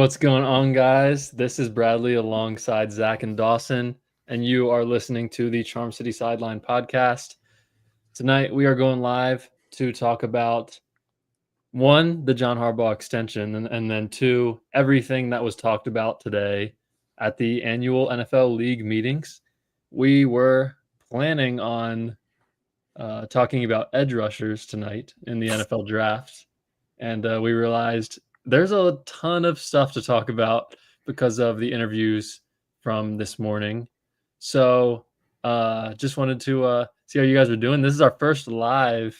What's going on, guys? This is Bradley alongside Zach and Dawson, and you are listening to the Charm City Sideline podcast. Tonight, we are going live to talk about one, the John Harbaugh extension, and then two, everything that was talked about today at the annual NFL League meetings. We were planning on talking about edge rushers tonight in the NFL draft, and we realized there's a ton of stuff to talk about because of the interviews from this morning. So just wanted to see how you guys were doing. This is our first live,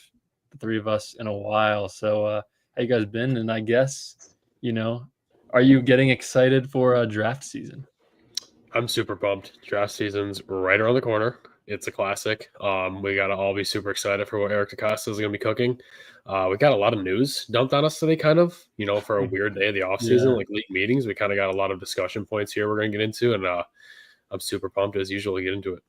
the three of us, in a while. So how you guys been? And I guess, are you getting excited for draft season? I'm super pumped. Draft season's right around the corner. It's a classic. We got to all be super excited for what Eric DeCosta is going to be cooking. We got a lot of news dumped on us today, for a weird day of the offseason, like league meetings. We kind of got a lot of discussion points here we're going to get into, and I'm super pumped as usual to get into it.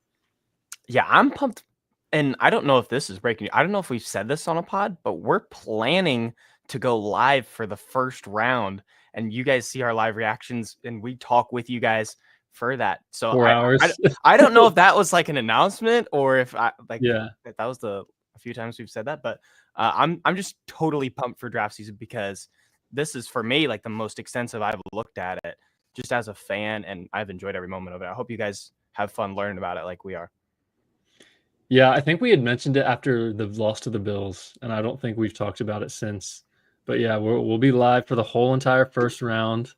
Yeah, I'm pumped. And I don't know if this is breaking. I don't know if we've said this on a pod, but we're planning to go live for the first round. And you guys see our live reactions, and we talk with you guys for that. So 4 hours. I don't know if that was like an announcement or if that was a few times we've said that, but I'm just totally pumped for draft season because this is for me like the most extensive I've looked at it just as a fan, and I've enjoyed every moment of it. I hope you guys have fun learning about it like we are. Yeah, I think we had mentioned it after the loss to the Bills, and I don't think we've talked about it since. But yeah, we'll be live for the whole entire first round.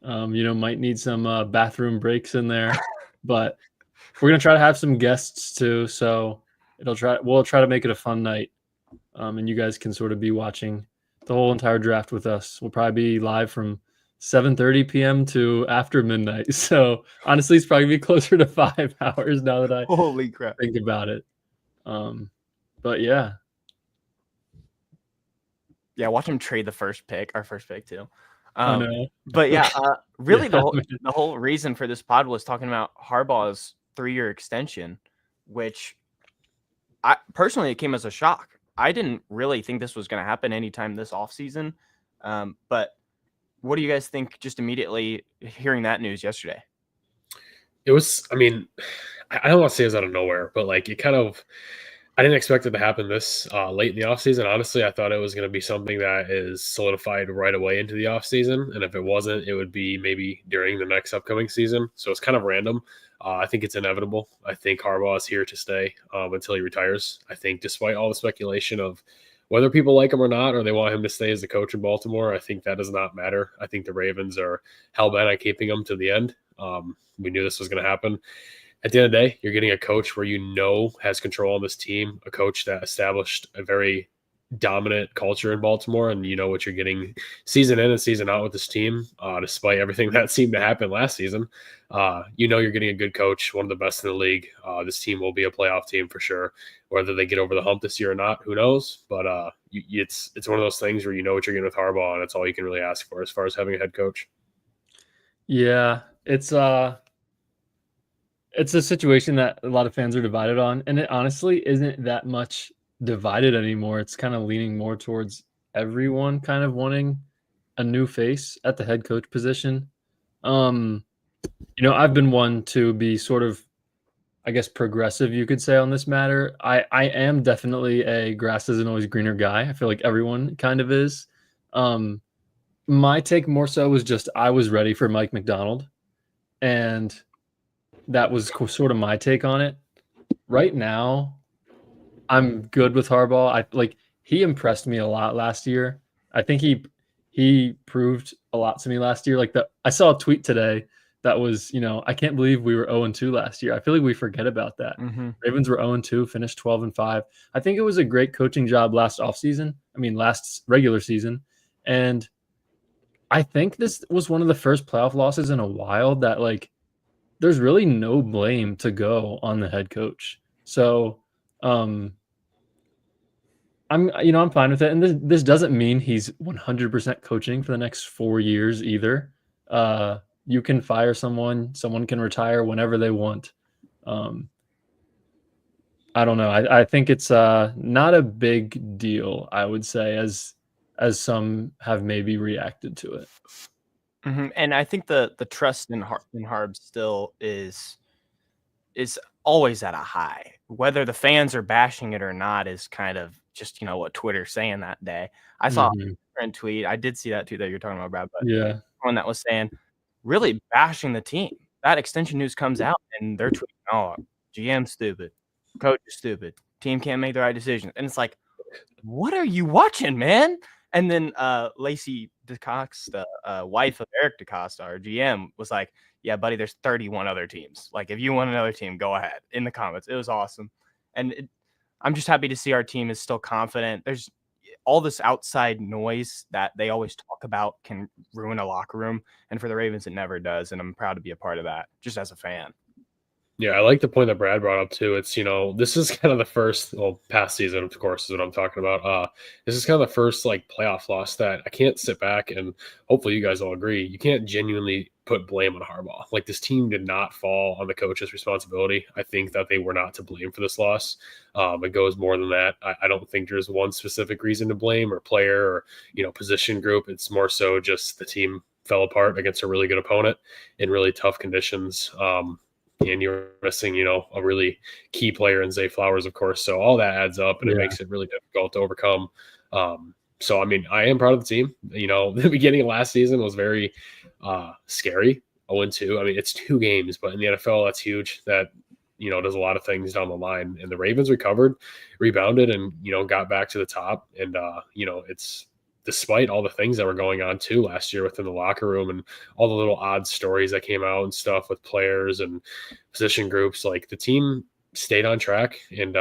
Might need some bathroom breaks in there, but we're gonna try to have some guests too. So we'll try to make it a fun night, and you guys can sort of be watching the whole entire draft with us. We'll probably be live from 7:30 p.m. to after midnight. So honestly, it's probably be closer to 5 hours now that I holy crap think about it. But yeah. Yeah, watch him trade our first pick too. No. But yeah, really the whole reason for this pod was talking about Harbaugh's 3-year extension, which I personally, it came as a shock. I didn't really think this was going to happen anytime this offseason. But what do you guys think just immediately hearing that news yesterday? It was, I don't want to say it was out of nowhere, but like I didn't expect it to happen this late in the offseason. Honestly, I thought it was going to be something that is solidified right away into the offseason. And if it wasn't, it would be maybe during the next upcoming season. So it's kind of random. I think it's inevitable. I think Harbaugh is here to stay until he retires. I think despite all the speculation of whether people like him or not, or they want him to stay as the coach in Baltimore, I think that does not matter. I think the Ravens are hell-bent on keeping him to the end. We knew this was going to happen. At the end of the day, you're getting a coach where has control on this team, a coach that established a very dominant culture in Baltimore, and you know what you're getting season in and season out with this team, despite everything that seemed to happen last season. You're getting a good coach, one of the best in the league. This team will be a playoff team for sure. Whether they get over the hump this year or not, who knows? But it's one of those things where you know what you're getting with Harbaugh, and it's all you can really ask for as far as having a head coach. Yeah, it's a situation that a lot of fans are divided on, and it honestly isn't that much divided anymore. It's kind of leaning more towards everyone kind of wanting a new face at the head coach position. I've been one to be sort of, I guess, progressive, you could say, on this matter. I am definitely a grass isn't always greener guy. I feel like everyone kind of is. My take more so was just I was ready for Mike Macdonald, and that was sort of my take on it. Right now, I'm good with Harbaugh. He impressed me a lot last year. I think he proved a lot to me last year. I saw a tweet today that was, I can't believe we were 0-2 last year. I feel like we forget about that. Mm-hmm. Ravens were 0-2, finished 12-5. I think it was a great coaching job last regular season. And I think this was one of the first playoff losses in a while that there's really no blame to go on the head coach. So I'm fine with it. And this doesn't mean he's 100% coaching for the next 4 years either. You can fire someone can retire whenever they want. I don't know. I think it's not a big deal, I would say, as some have maybe reacted to it. And I think the trust in Harb still is always at a high. Whether the fans are bashing it or not is kind of just what Twitter's saying that day. I saw a friend tweet. I did see that too that you're talking about, Brad, but Yeah. one that was saying really bashing the team. That extension news comes out and they're tweeting, "Oh, GM stupid, coach is stupid, team can't make the right decisions," and it's like, what are you watching, man? And then Lacey DeCosta, wife of Eric DeCosta, our GM, was like, "Yeah, buddy, there's 31 other teams. Like, if you want another team, go ahead." In the comments, it was awesome, and I'm just happy to see our team is still confident. There's all this outside noise that they always talk about can ruin a locker room, and for the Ravens, it never does. And I'm proud to be a part of that, just as a fan. Yeah, I like the point that Brad brought up too. It's, this is kind of the first, past season, of course, is what I'm talking about. This is kind of the first like playoff loss that I can't sit back and hopefully you guys all agree. You can't genuinely put blame on Harbaugh. Like, this team did not fall on the coach's responsibility. I think that they were not to blame for this loss. It goes more than that. I don't think there's one specific reason to blame or player or, position group. It's more so just the team fell apart against a really good opponent in really tough conditions. And you're missing, a really key player in Zay Flowers, of course. So all that adds up, and it makes it really difficult to overcome. So, I mean, I am proud of the team. The beginning of last season was very scary, 0-2. I mean, it's 2 games, but in the NFL, that's huge. That, does a lot of things down the line. And the Ravens recovered, rebounded, and, got back to the top. And, it's despite all the things that were going on too last year within the locker room and all the little odd stories that came out and stuff with players and position groups, like, the team stayed on track and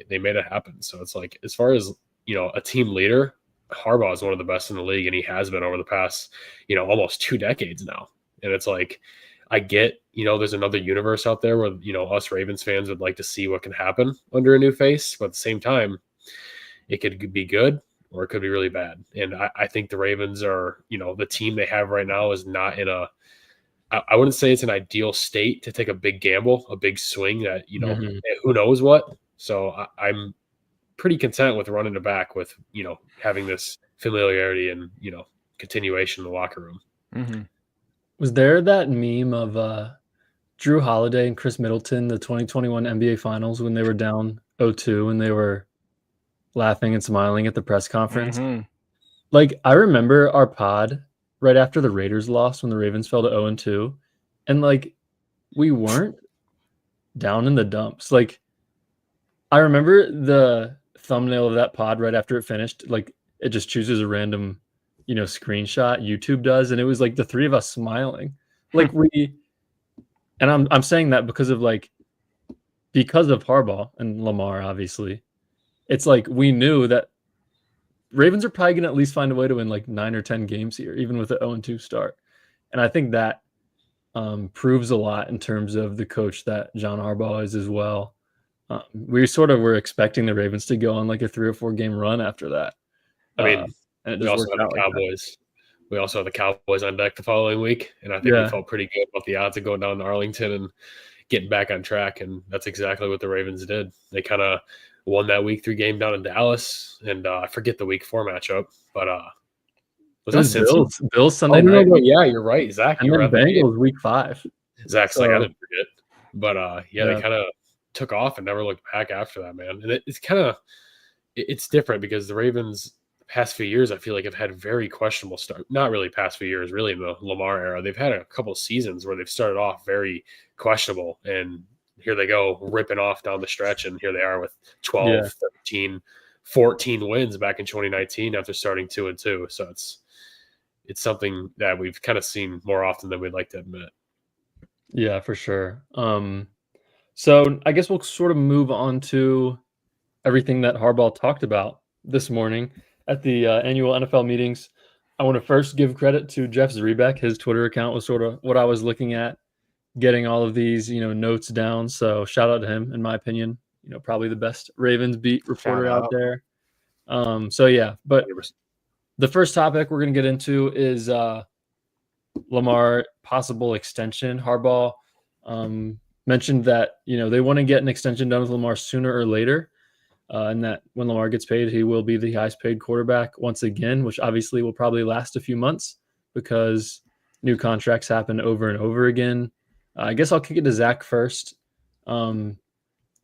they made it happen. So it's like, as far as, a team leader, Harbaugh is one of the best in the league, and he has been over the past, almost 2 decades now. And it's like, I get, there's another universe out there where, us Ravens fans would like to see what can happen under a new face, but at the same time, it could be good or it could be really bad. And I think the Ravens are, the team they have right now is not in I wouldn't say it's an ideal state to take a big gamble, a big swing that, who knows what. So I'm pretty content with running it back with, having this familiarity and, continuation in the locker room. Mm-hmm. Was there that meme of Drew Holiday and Chris Middleton, the 2021 NBA Finals, when they were down 0-2 and they were laughing and smiling at the press conference? Mm-hmm. Like, I remember our pod right after the Raiders lost when the Ravens fell to 0-2, and like, we weren't down in the dumps. Like, I remember the thumbnail of that pod right after it finished. Like, it just chooses a random, screenshot YouTube does, and it was like the 3 of us smiling. Like, and I'm saying that because of Harbaugh and Lamar, obviously. It's like, we knew that Ravens are probably going to at least find a way to win like 9 or 10 games here, even with the 0-2 start. And I think that proves a lot in terms of the coach that John Harbaugh is as well. We sort of were expecting the Ravens to go on like a 3 or 4 game run after that. I mean, and it we just also worked have out the Cowboys. We also have the Cowboys on deck the following week, and I think we felt pretty good about the odds of going down to Arlington and getting back on track. And that's exactly what the Ravens did. They kind of won that week 3 game down in Dallas, and I forget the week 4 matchup, but was that Bills Sunday night? night? Yeah, you're right, Zach. And then Bengals week 5. Zach's like, I didn't forget, but they kind of took off and never looked back after that, man. And it's kind of it's different because the Ravens past few years, I feel like, have had very questionable start. Not really past few years, really in the Lamar era. They've had a couple of seasons where they've started off very questionable, and here they go ripping off down the stretch, and here they are with 12, 13, 14 wins back in 2019 after starting 2-2. So it's something that we've kind of seen more often than we'd like to admit. Yeah, for sure. So I guess we'll sort of move on to everything that Harbaugh talked about this morning at the annual NFL meetings. I want to first give credit to Jeff Zrebeck. His Twitter account was sort of what I was looking at, getting all of these, notes down. So shout out to him, in my opinion. Probably the best Ravens beat reporter out there. So yeah, but the first topic we're going to get into is Lamar possible extension. Harbaugh mentioned that, they want to get an extension done with Lamar sooner or later. And that when Lamar gets paid, he will be the highest paid quarterback once again, which obviously will probably last a few months because, new contracts happen over and over again. I guess I'll kick it to Zach first. Do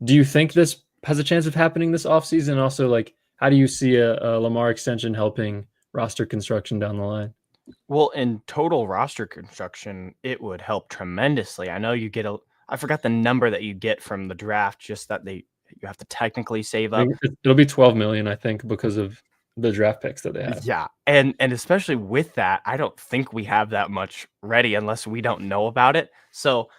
you think this has a chance of happening this offseason? Also, like, how do you see a Lamar extension helping roster construction down the line? Well, in total roster construction, it would help tremendously. I know you get I forgot the number that you get from the draft, just that you have to technically save up. It'll be 12 million, I think, because of the draft picks that they have. Yeah. And especially with that, I don't think we have that much ready unless we don't know about it. So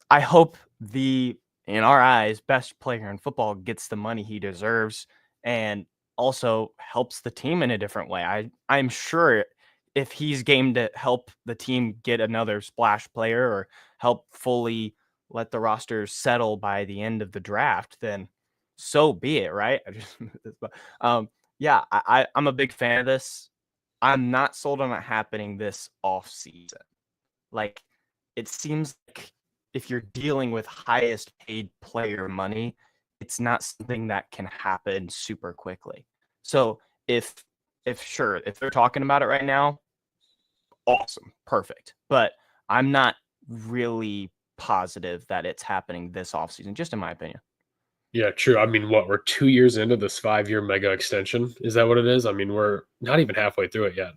I hope in our eyes, best player in football gets the money he deserves and also helps the team in a different way. I'm sure if he's game to help the team get another splash player or help fully let the roster settle by the end of the draft, then so be it, right? Yeah, I'm a big fan of this. I'm not sold on it happening this off season. Like, it seems like if you're dealing with highest paid player money, it's not something that can happen super quickly. So if they're talking about it right now, awesome, perfect. But I'm not really positive that it's happening this offseason, just in my opinion. Yeah, true. I mean, we're 2 years into this 5-year mega extension. Is that what it is? I mean, we're not even halfway through it yet.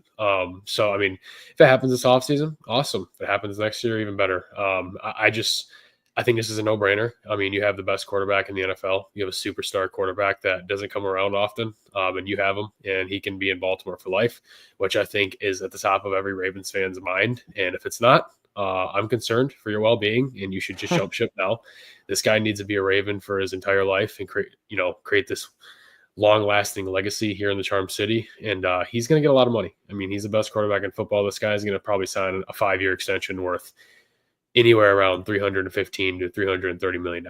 So, I mean, if it happens this offseason, awesome. If it happens next year, even better. I think this is a no-brainer. I mean, you have the best quarterback in the NFL. You have a superstar quarterback that doesn't come around often, and you have him, and he can be in Baltimore for life, which I think is at the top of every Ravens fan's mind. And if it's not, I'm concerned for your well-being, and you should just jump ship now. This guy needs to be a Raven for his entire life and create this long-lasting legacy here in the Charm City. And he's going to get a lot of money. I mean, he's the best quarterback in football. This guy is going to probably sign a 5-year extension worth anywhere around $315 to $330 million.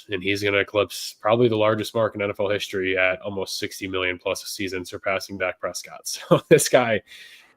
And he's going to eclipse probably the largest mark in NFL history at almost 60 million plus a season, surpassing Dak Prescott. So this guy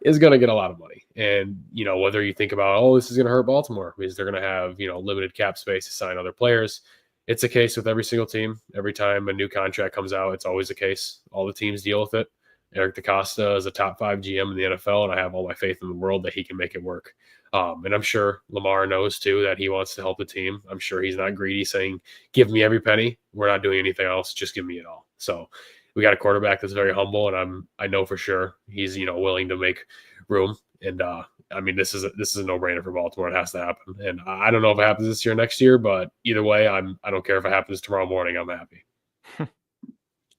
is going to get a lot of money. And, whether you think about, this is going to hurt Baltimore because they're going to have, limited cap space to sign other players. It's a case with every single team. Every time a new contract comes out, it's always a case. All the teams deal with it. Eric DeCosta is a top 5 GM in the NFL, and I have all my faith in the world that he can make it work. And I'm sure Lamar knows, too, that he wants to help the team. I'm sure he's not greedy saying, give me every penny. We're not doing anything else. Just give me it all. So we got a quarterback that's very humble, and I know for sure he's, willing to make room. And I mean, this is a no-brainer for Baltimore. It has to happen. And I don't know if it happens this year or next year, but either way, I don't care if it happens tomorrow morning. I'm happy.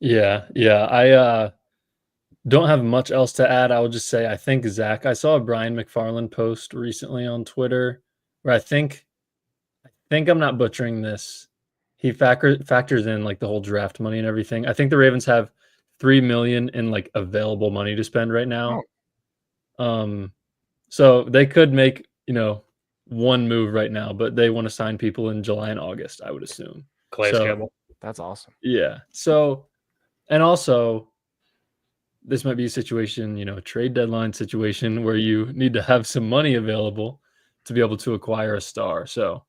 Yeah. I don't have much else to add. I will just say I think Zach. I saw a Brian McFarland post recently on Twitter where I think I'm not butchering this. He factors in like the whole draft money and everything. I think the Ravens have $3 million in like available money to spend right now. So they could make one move right now, but they want to sign people in July and August, I would assume. Campbell. That's awesome. Yeah. So, and also, this might be a situation, a trade deadline situation where you need to have some money available to be able to acquire a star. So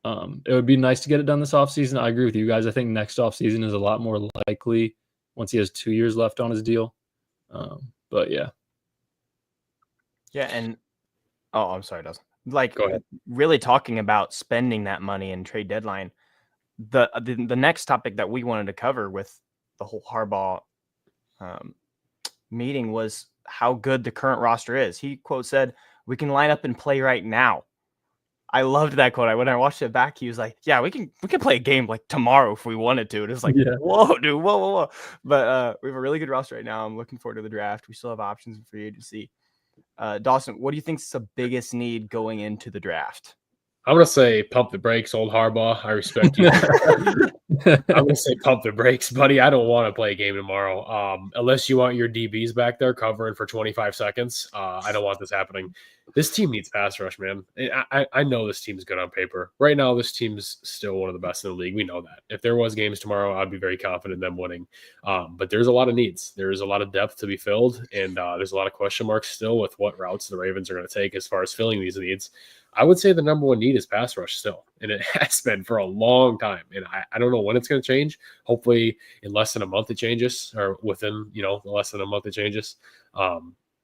it would be nice to get it done this offseason. I agree with you guys. I think next offseason is a lot more likely once he has 2 years left on his deal. But yeah. Yeah, and I'm sorry, Dawson. Like, really talking about spending that money in trade deadline, the next topic that we wanted to cover with the whole Harbaugh meeting was how good the current roster is. He quote said, "We can line up and play right now." I loved that quote. When I watched it back, he was like, "Yeah, we can play a game like tomorrow if we wanted to." And it's like, Whoa, dude, whoa. But we have a really good roster right now. I'm looking forward to the draft. We still have options for free agency. Dawson, what do you think is the biggest need going into the draft? I'm going to say pump the brakes, old Harbaugh. I respect you. I'm going to say pump the brakes, buddy. I don't want to play a game tomorrow unless you want your DBs back there covering for 25 seconds. I don't want this happening. This team needs pass rush, man. I know this team's good on paper. Right now, this team's still one of the best in the league. We know that. If there was games tomorrow, I'd be very confident in them winning. But there's a lot of needs. There's a lot of depth to be filled, and there's a lot of question marks still with what routes the Ravens are going to take as far as filling these needs. I would say the number one need is pass rush still, and it has been for a long time. And I don't know when it's going to change. Hopefully in less than a month it changes, or within, less than a month it changes.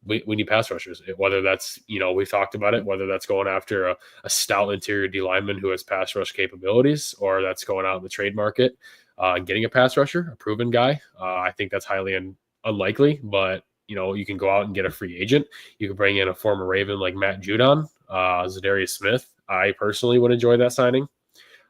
we need pass rushers. Whether that's, we've talked about it, whether that's going after a stout interior D lineman who has pass rush capabilities, or that's going out in the trade market and getting a pass rusher, a proven guy. I think that's highly unlikely, but you can go out and get a free agent. You can bring in a former Raven like Matt Judon, Zadarius Smith. I personally would enjoy that signing.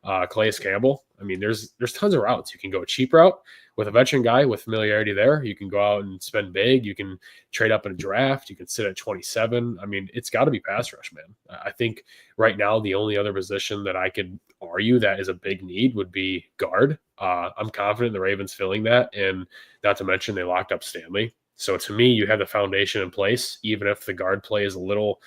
Calais Campbell. I mean, there's tons of routes. You can go a cheap route with a veteran guy with familiarity there. You can go out and spend big. You can trade up in a draft. You can sit at 27. I mean, it's got to be pass rush, man. I think right now the only other position that I could argue that is a big need would be guard. I'm confident the Ravens filling that, and not to mention they locked up Stanley. So to me, you have the foundation in place, even if the guard play is a little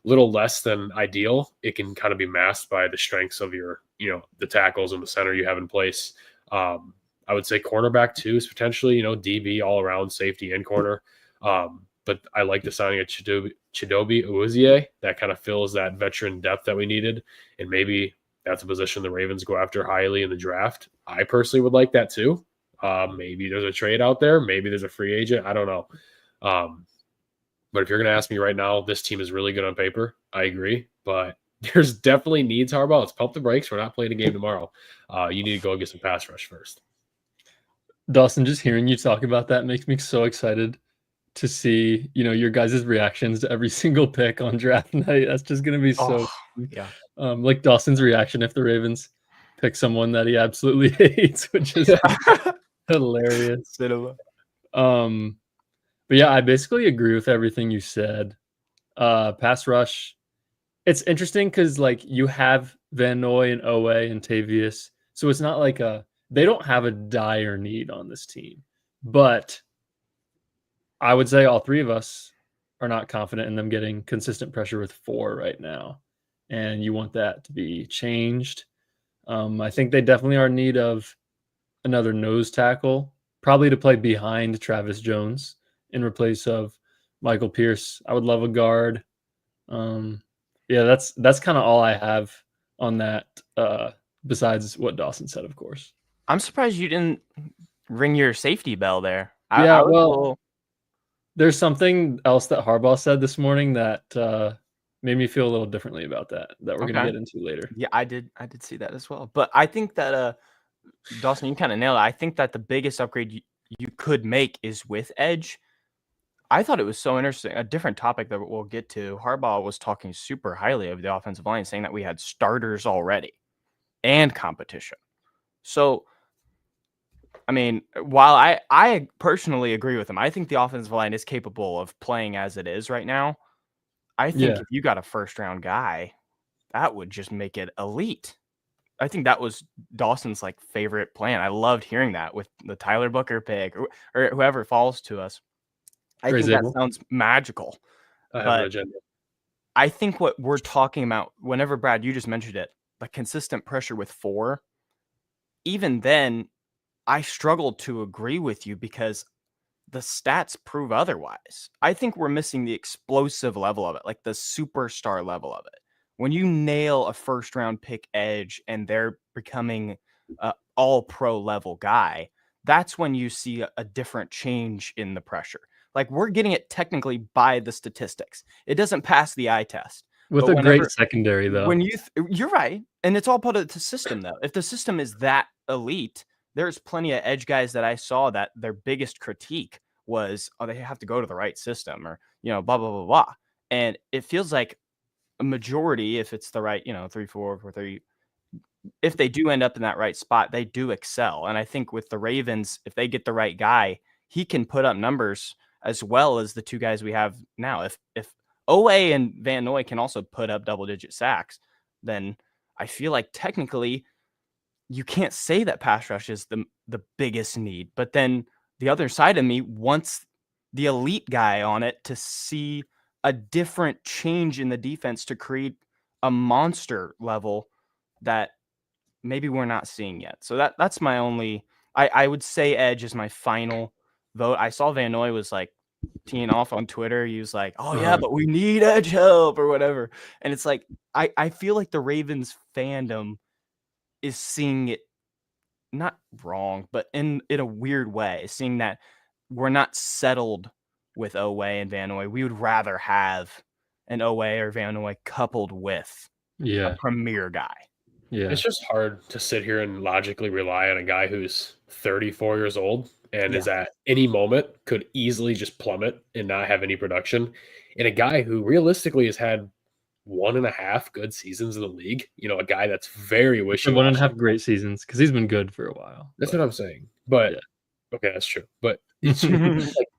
less than ideal. It can kind of be masked by the strengths of your, the tackles and the center you have in place. I would say cornerback too is potentially, DB all around, safety and corner. But I like the signing of Chidobe Awuzie. That kind of fills that veteran depth that we needed. And maybe that's a position the Ravens go after highly in the draft. I personally would like that too. Maybe there's a trade out there. Maybe there's a free agent. I don't know. But if you're going to ask me right now, this team is really good on paper. I agree. But there's definitely needs, Harbaugh. Let's pump the brakes. We're not playing a game tomorrow. You need to go get some pass rush first. Dawson, just hearing you talk about that makes me so excited to see, your guys' reactions to every single pick on draft night. That's just going to be so yeah. Like Dawson's reaction if the Ravens pick someone that he absolutely hates, which is hilarious. But yeah, I basically agree with everything you said. Pass rush, it's interesting because you have Van Noy and Owe and Tavius, so it's not like they don't have a dire need on this team. But I would say all three of us are not confident in them getting consistent pressure with 4 right now, and you want that to be changed. I think they definitely are in need of another nose tackle, probably to play behind Travis Jones in replace of Michael Pierce. I would love a guard. Yeah, that's kind of all I have on that, besides what Dawson said, of course. I'm surprised you didn't ring your safety bell there. There's something else that Harbaugh said this morning that made me feel a little differently about that we're going to get into later. Yeah, I did see that as well. But I think that Dawson, you kind of nailed it. I think that the biggest upgrade you could make is with edge. I thought it was so interesting. A different topic that we'll get to. Harbaugh was talking super highly of the offensive line, saying that we had starters already and competition. So, I mean, while I personally agree with him, I think the offensive line is capable of playing as it is right now. I think if you got a first-round guy, that would just make it elite. I think that was Dawson's favorite plan. I loved hearing that with the Tyler Booker pick or whoever falls to us. I think that sounds magical. But I think what we're talking about, whenever Brad, you just mentioned it, the consistent pressure with 4, even then, I struggled to agree with you because the stats prove otherwise. I think we're missing the explosive level of it, like the superstar level of it. When you nail a first-round pick edge and they're becoming an all-pro level guy, that's when you see a different change in the pressure. We're getting it technically by the statistics. It doesn't pass the eye test. With a great secondary, though. When you're right, and it's all part of the system, though. If the system is that elite, there's plenty of edge guys that I saw that their biggest critique was, they have to go to the right system or, blah, blah, blah, blah. And it feels like a majority, if it's the right, 3-4, 4-3, if they do end up in that right spot, they do excel. And I think with the Ravens, if they get the right guy, he can put up numbers as well as the 2 guys we have now. If Owe and Van Noy can also put up double-digit sacks, then I feel like technically you can't say that pass rush is the biggest need. But then the other side of me wants the elite guy on it to see a different change in the defense to create a monster level that maybe we're not seeing yet. So that's my only – I would say edge is my final vote. I saw Van Noy was teeing off on Twitter. He was like, oh, yeah, but we need edge help or whatever. And it's I feel like the Ravens fandom is seeing it not wrong, but in a weird way, seeing that we're not settled with Oweh and Van Noy. We would rather have an Oweh or Van Noy coupled with a premier guy. Yeah. It's just hard to sit here and logically rely on a guy who's 34 years old and is at any moment could easily just plummet and not have any production. And a guy who realistically has had 1.5 good seasons in the league, a guy that's very wishy-washy. 1.5 great seasons because he's been good for a while. That's what I'm saying. But okay, that's true. But it's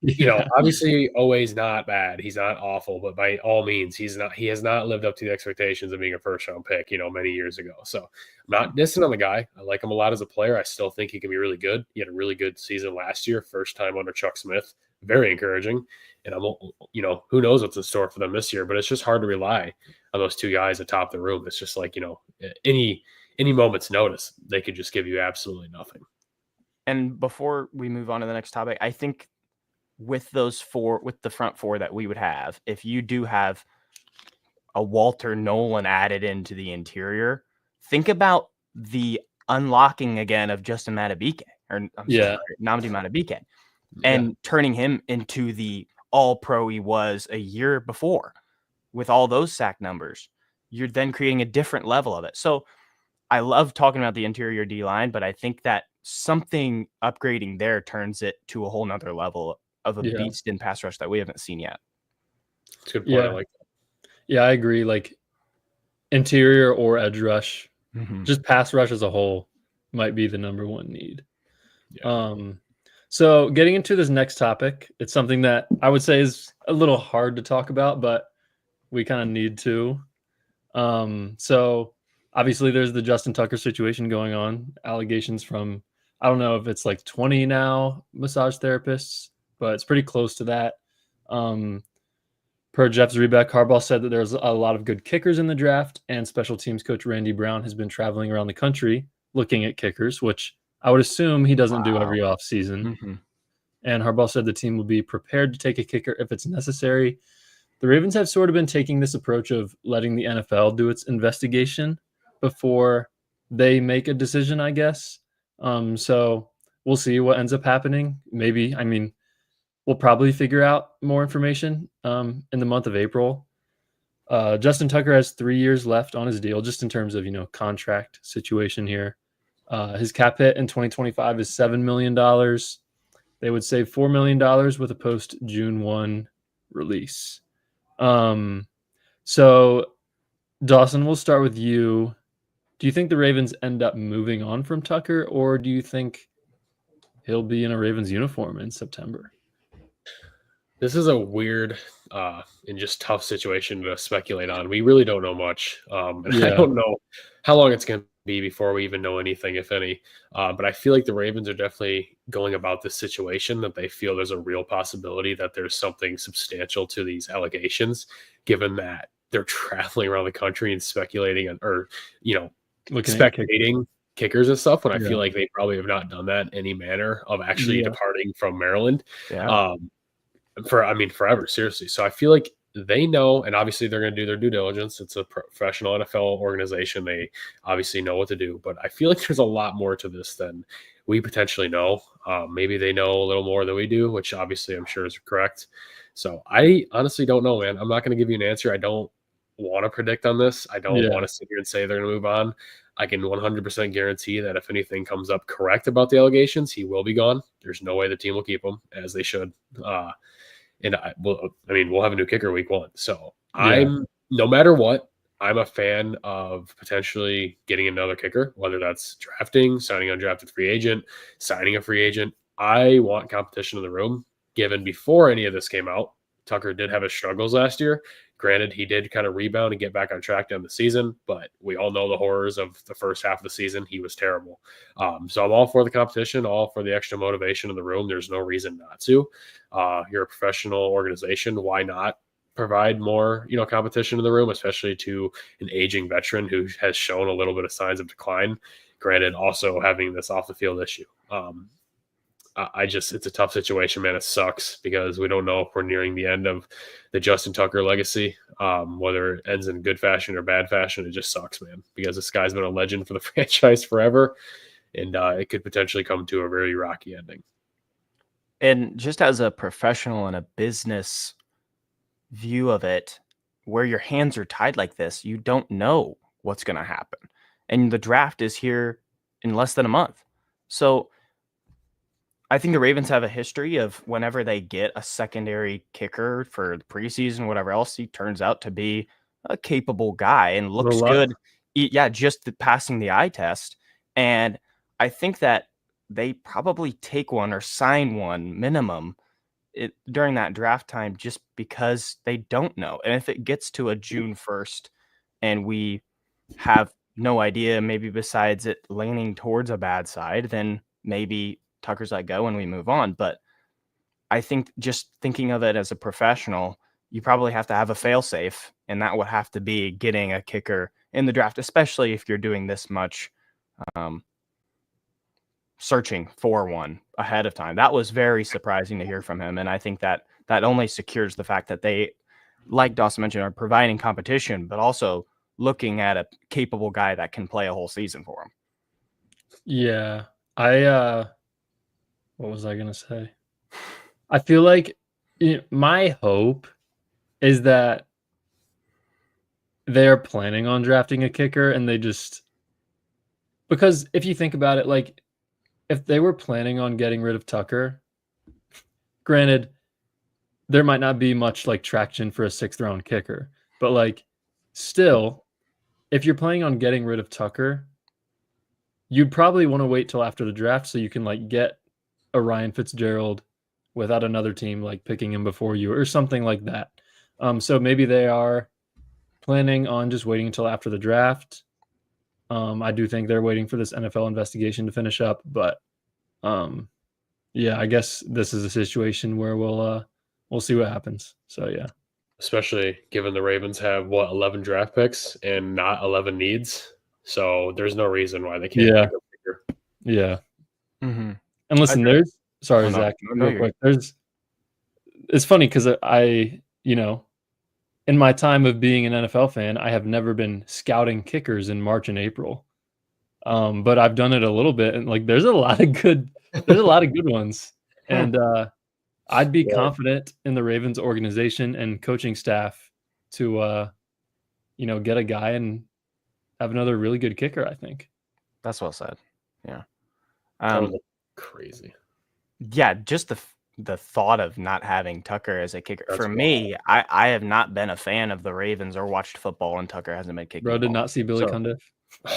Yeah. obviously Oweh's not bad. He's not awful, but by all means, he has not lived up to the expectations of being a first round pick, many years ago. So I'm not dissing on the guy. I like him a lot as a player. I still think he can be really good. He had a really good season last year, first time under Chuck Smith. Very encouraging. And who knows what's in store for them this year, but it's just hard to rely on those two guys atop the room. It's just like, any moment's notice, they could just give you absolutely nothing. And before we move on to the next topic, I think with the front four that we would have, if you do have a Walter Nolan added into the interior, think about the unlocking again of Justin Madubuike, or Nnamdi Madubuike, and turning him into the all-pro he was a year before with all those sack numbers. You're then creating a different level of it. So I love talking about the interior D-line, but I think that something upgrading there turns it to a whole nother level of a beast in pass rush that we haven't seen yet. That's a good point. I like that. Yeah, I agree. Like interior or edge rush, just pass rush as a whole might be the number one need. Yeah. So getting into this next topic, it's something that I would say is a little hard to talk about, but we kind of need to. So obviously there's the Justin Tucker situation going on, allegations from, I don't know if it's like 20 now massage therapists, but it's pretty close to that. Per Jeff Zrebeck, Harbaugh said that there's a lot of good kickers in the draft, and special teams coach Randy Brown has been traveling around the country looking at kickers, which I would assume he doesn't do every offseason. And Harbaugh said the team will be prepared to take a kicker if it's necessary. The Ravens have sort of been taking this approach of letting the NFL do its investigation before they make a decision, I guess. So we'll see what ends up happening. We'll probably figure out more information in the month of April. Justin Tucker has 3 years left on his deal, just in terms of, contract situation here. His cap hit in 2025 is $7 million. They would save $4 million with a post-June 1 release. So, Dawson, we'll start with you. Do you think the Ravens end up moving on from Tucker, or do you think he'll be in a Ravens uniform in September? This is a weird and just tough situation to speculate on. We really don't know much. I don't know how long it's going to be before we even know anything, if any. But I feel like the Ravens are definitely going about this situation that they feel there's a real possibility that there's something substantial to these allegations, given that they're traveling around the country and speculating speculating kickers and stuff, when I feel like they probably have not done that in any manner of actually departing from Maryland. Forever, seriously. So I feel like they know, and obviously they're going to do their due diligence. It's a professional NFL organization. They obviously know what to do, but I feel like there's a lot more to this than we potentially know. Maybe they know a little more than we do, which obviously I'm sure is correct. So I honestly don't know, man. I'm not going to give you an answer. I don't want to predict on this. I don't want to sit here and say they're going to move on. I can 100% guarantee that if anything comes up correct about the allegations, he will be gone. There's no way the team will keep him, as they should. We'll have a new kicker week 1. So no matter what, I'm a fan of potentially getting another kicker, whether that's drafting, signing an undrafted free agent, signing a free agent. I want competition in the room, given before any of this came out, Tucker did have his struggles last year. Granted, he did kind of rebound and get back on track down the season, but we all know the horrors of the first half of the season. He was terrible. So I'm all for the competition, all for the extra motivation in the room. There's no reason not to. You're a professional organization. Why not provide more, competition in the room, especially to an aging veteran who has shown a little bit of signs of decline. Granted, also having this off the field issue. It's a tough situation, man. It sucks because we don't know if we're nearing the end of the Justin Tucker legacy, whether it ends in good fashion or bad fashion. It just sucks, man, because this guy's been a legend for the franchise forever, and it could potentially come to a very rocky ending. And just as a professional and a business view of it, where your hands are tied like this, you don't know what's going to happen. And the draft is here in less than a month. So I think the Ravens have a history of whenever they get a secondary kicker for the preseason, whatever else, he turns out to be a capable guy and looks good. Yeah, just passing the eye test. And I think that they probably take one or sign one minimum during that draft time just because they don't know. And if it gets to a June 1st and we have no idea, maybe besides it leaning towards a bad side, then maybe Tucker's let go and we move on. But I think just thinking of it as a professional, you probably have to have a fail-safe, and that would have to be getting a kicker in the draft, especially if you're doing this much searching for one ahead of time. That was very surprising to hear from him, and I think that only secures the fact that they, like Dawson mentioned, are providing competition, but also looking at a capable guy that can play a whole season for him. Yeah. What was I going to say? I feel like my hope is that they're planning on drafting a kicker and they just, because if you think about it, like if they were planning on getting rid of Tucker, granted, there might not be much like traction for a 6th round kicker, but like still, if you're planning on getting rid of Tucker, you'd probably want to wait till after the draft so you can like get a Ryan Fitzgerald without another team like picking him before you or something like that. So maybe they are planning on just waiting until after the draft. I do think they're waiting for this NFL investigation to finish up, but yeah, I guess this is a situation where we'll see what happens. So yeah. Especially given the Ravens have 11 draft picks and not 11 needs. So there's no reason why they can't pick a kicker. Yeah. Mm-hmm. And listen, Zach, real quick. It's funny because I, in my time of being an NFL fan, I have never been scouting kickers in March and April. But I've done it a little bit, and like there's a lot of good ones. And I'd be confident in the Ravens organization and coaching staff to get a guy and have another really good kicker, I think. That's well said. Yeah. That would look crazy. Yeah, just the thought of not having Tucker as a kicker. For me, I have not been a fan of the Ravens or watched football, and Tucker hasn't been kicking. Bro, did not see Billy Cundiff.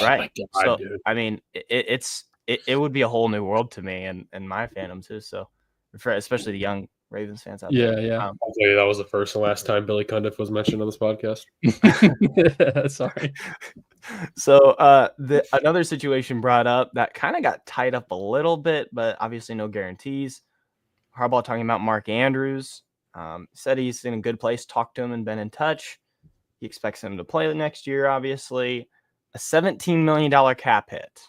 Right. Oh God, so dude. I mean, it would be a whole new world to me and my fandom too. So, especially the young Ravens fans out there. Yeah. I'll tell you, that was the first and last time Billy Cundiff was mentioned on this podcast. Sorry. So another situation brought up that kind of got tied up a little bit, but obviously no guarantees. Harbaugh talking about Mark Andrews. Said he's in a good place, talked to him and been in touch. He expects him to play next year, obviously. A $17 million cap hit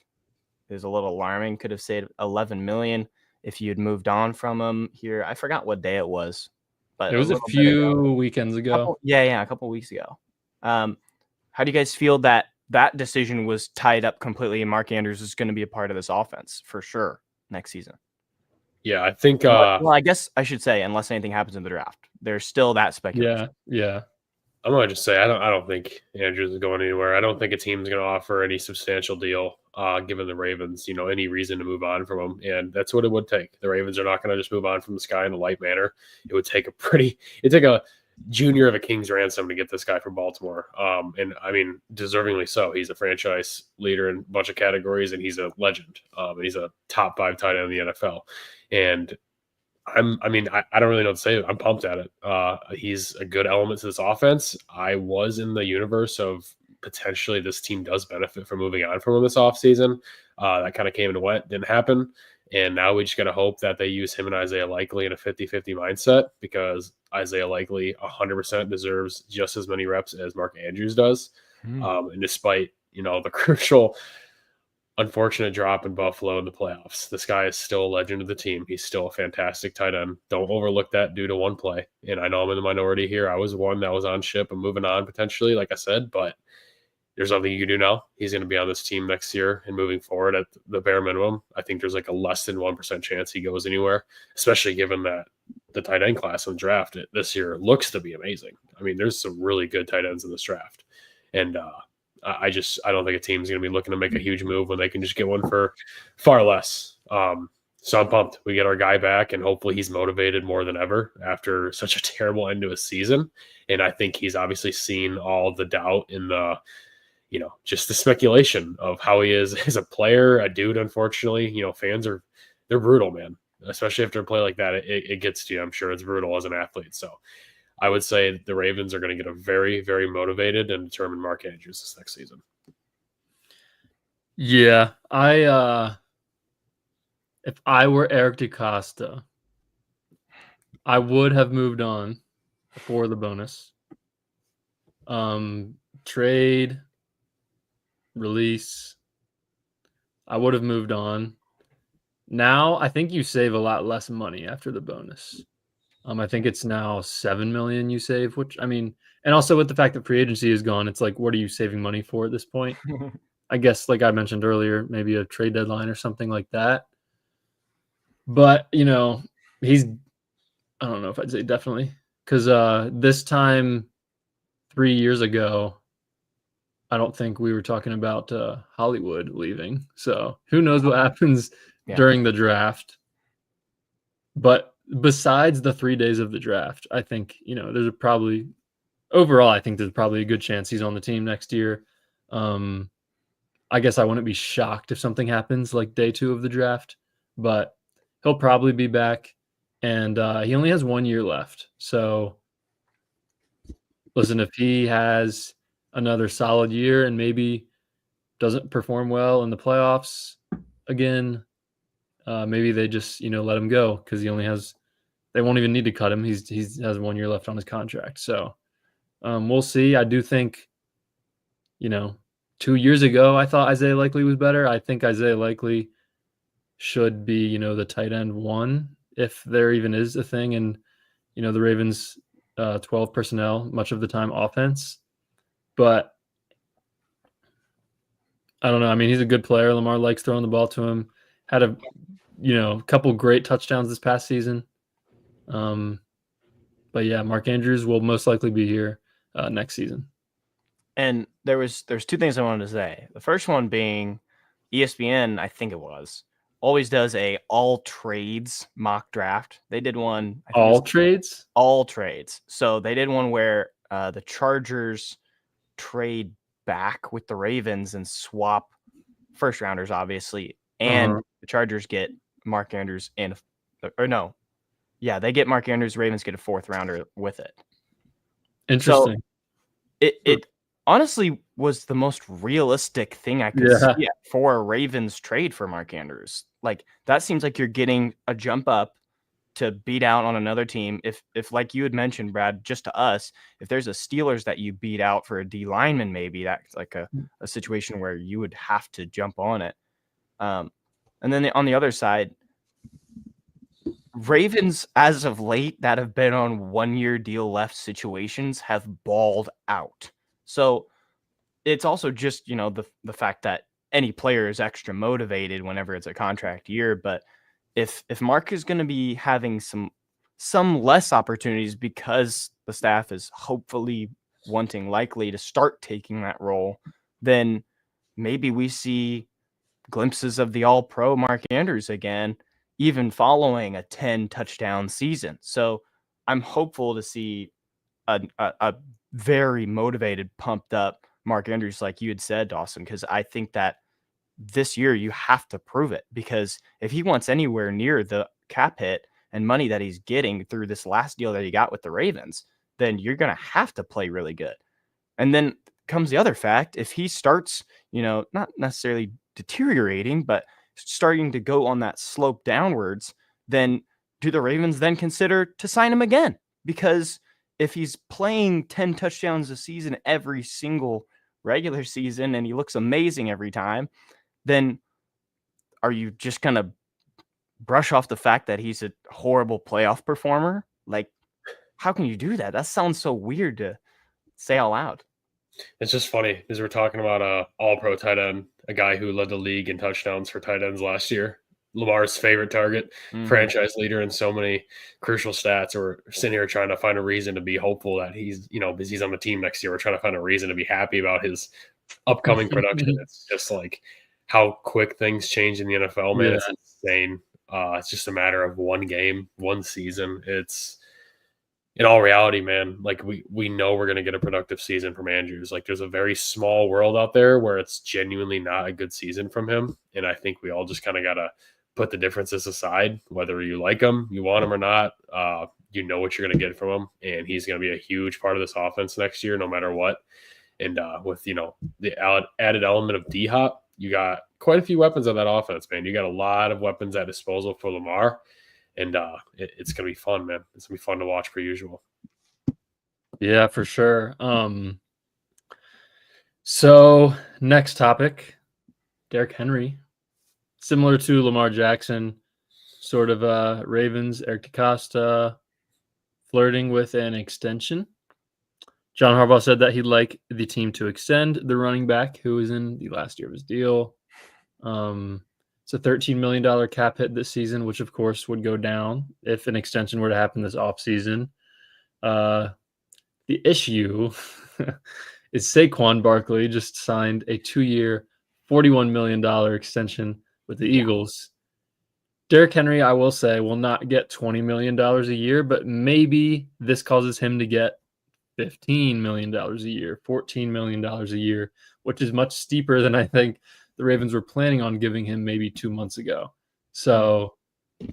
is a little alarming. Could have saved $11 million if you had moved on from him here. I forgot what day it was, but it was a few weekends ago. A couple weeks ago. How do you guys feel that decision was tied up completely and Mark Andrews is going to be a part of this offense for sure next season? Yeah, I think. Well, I guess I should say, unless anything happens in the draft, there's still that speculation. Yeah. I'm gonna just say I don't think Andrews is going anywhere. I don't think a team's gonna offer any substantial deal, given the Ravens, any reason to move on from him, and that's what it would take. The Ravens are not gonna just move on from this guy in a light manner. It would take a junior of a king's ransom to get this guy from Baltimore. And I mean, deservingly so. He's a franchise leader in a bunch of categories, and he's a legend. And he's a top 5 tight end in the NFL. And I don't really know what to say. I'm pumped at it. He's a good element to this offense. I was in the universe of potentially this team does benefit from moving on from him this offseason. That kind of came and went, didn't happen. And now we just got to hope that they use him and Isaiah Likely in a 50-50 mindset, because Isaiah Likely 100% deserves just as many reps as Mark Andrews does. And despite, the crucial unfortunate drop in Buffalo in the playoffs, this guy is still a legend of the team. He's still a fantastic tight end. Don't overlook that due to one play. And I know I'm in the minority here. I was one that was on ship and moving on potentially, like I said, but there's nothing you can do now. He's going to be on this team next year and moving forward at the bare minimum. I think there's like a less than 1% chance he goes anywhere, especially given that the tight end class in the draft this year looks to be amazing. I mean, there's some really good tight ends in this draft. And I don't think a team's going to be looking to make a huge move when they can just get one for far less. So I'm pumped. We get our guy back, and hopefully he's motivated more than ever after such a terrible end to a season. And I think he's obviously seen all the doubt in the, just the speculation of how he is as a player, a dude. Unfortunately, fans they're brutal, man, especially after a play like that. It gets to you. I'm sure it's brutal as an athlete. So I would say the Ravens are going to get a very, very motivated and determined Mark Andrews this next season. Yeah, if I were Eric DeCosta, I would have moved on before the bonus. Trade, release, I would have moved on. Now, I think you save a lot less money after the bonus. I think it's now $7 million you save, which, I mean, and also with the fact that free agency is gone, it's like, what are you saving money for at this point? I guess, like I mentioned earlier, maybe a trade deadline or something like that. But, I don't know if I'd say definitely. Because this time 3 years ago, I don't think we were talking about Hollywood leaving. So who knows what happens during the draft. But besides the 3 days of the draft, I think, there's overall, I think there's probably a good chance he's on the team next year. I guess I wouldn't be shocked if something happens like day 2 of the draft, but he'll probably be back, and he only has 1 year left. So listen, if he has another solid year and maybe doesn't perform well in the playoffs again, maybe they just, let him go because they won't even need to cut him. He has 1 year left on his contract. So we'll see. I do think, 2 years ago, I thought Isaiah Likely was better. I think Isaiah Likely should be, the tight end 1, if there even is a thing. And, the Ravens 12 personnel, much of the time offense. But I don't know. I mean, he's a good player. Lamar likes throwing the ball to him. Had a, couple great touchdowns this past season. But yeah, Mark Andrews will most likely be here next season. And there's 2 things I wanted to say. The first one being ESPN, I think it was, always does a all trades mock draft. They did one. All trades? All trades. So they did one where the Chargers trade back with the Ravens and swap first rounders, obviously. And the Chargers get Mark Andrews they get Mark Andrews. Ravens get a 4th rounder with it. Interesting. So it honestly was the most realistic thing I could see for a Ravens trade for Mark Andrews. Like, that seems like you're getting a jump up to beat out on another team. If like you had mentioned, Brad, just to us, if there's a Steelers that you beat out for a D lineman, maybe that's like a situation where you would have to jump on it. And then on the other side, Ravens, as of late, that have been on 1 year deal left situations have balled out. So it's also just, the fact that any player is extra motivated whenever it's a contract year. But if Mark is going to be having some less opportunities because the staff is hopefully likely to start taking that role, then maybe we see glimpses of the all-pro Mark Andrews again, even following a 10 touchdown season. So I'm hopeful to see a very motivated, pumped up Mark Andrews, like you had said, Dawson, because I think that this year you have to prove it, because if he wants anywhere near the cap hit and money that he's getting through this last deal that he got with the Ravens, then you're going to have to play really good. And then comes the other fact, if he starts, not necessarily deteriorating, but starting to go on that slope downwards, then do the Ravens then consider to sign him again? Because if he's playing 10 touchdowns a season every single regular season and he looks amazing every time, then are you just going to brush off the fact that he's a horrible playoff performer? Like, how can you do that? That sounds so weird to say out loud. It's just funny because we're talking about a all-pro tight end, a guy who led the league in touchdowns for tight ends last year. Lamar's favorite target, franchise leader in so many crucial stats. We're sitting here trying to find a reason to be hopeful that he's, because he's on the team next year. We're trying to find a reason to be happy about his upcoming production. It's just like how quick things change in the NFL, man. Yeah. It's insane. It's just a matter of one game, one season. It's in all reality, man, like we know we're going to get a productive season from Andrews. Like there's a very small world out there where it's genuinely not a good season from him. And I think we all just kind of got to put the differences aside, whether you like him, you want him or not. You know what you're going to get from him. And he's going to be a huge part of this offense next year, no matter what. And with, the added element of D-Hop, you got quite a few weapons on that offense, man. You got a lot of weapons at disposal for Lamar. And it's going to be fun, man. It's going to be fun to watch per usual. Yeah, for sure. So next topic, Derrick Henry. Similar to Lamar Jackson, sort of Ravens, Eric DeCosta flirting with an extension. John Harbaugh said that he'd like the team to extend the running back who is in the last year of his deal. It's a $13 million cap hit this season, which of course would go down if an extension were to happen this offseason. The issue is Saquon Barkley just signed a 2-year, $41 million extension with the Eagles. Derrick Henry, I will say, will not get $20 million a year, but maybe this causes him to get $15 million a year, $14 million a year, which is much steeper than I think the Ravens were planning on giving him maybe 2 months ago. So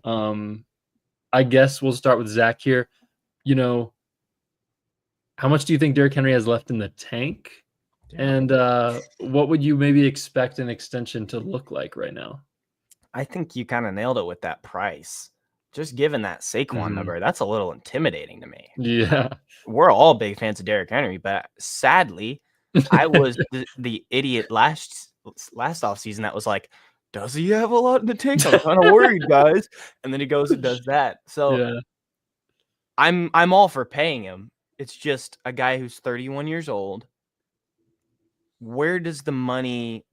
I guess we'll start with Zach here. How much do you think Derrick Henry has left in the tank? Yeah. And what would you maybe expect an extension to look like right now? I think you kind of nailed it with that price. Just given that Saquon number, that's a little intimidating to me. Yeah. We're all big fans of Derrick Henry, but sadly, I was the idiot last offseason that was like, does he have a lot in the tank? I'm kind of worried, guys. And then he goes and does that. So yeah. I'm all for paying him. It's just a guy who's 31 years old. Where does the money,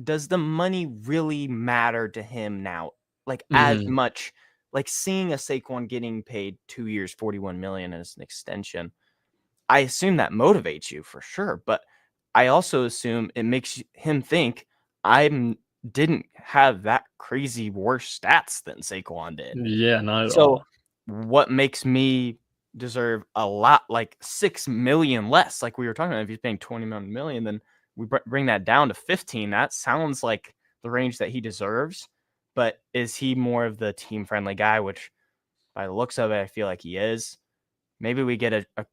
does the money really matter to him now? As much, seeing a Saquon getting paid 2 years, $41 million as an extension, I assume that motivates you for sure. But I also assume it makes him think I didn't have that crazy worse stats than Saquon did. Yeah, not at all. So what makes me deserve a lot, $6 million less, like we were talking about? If he's paying $20 million, then we bring that down to 15. That sounds like the range that he deserves. But is he more of the team-friendly guy, which by the looks of it, I feel like he is? Maybe we get a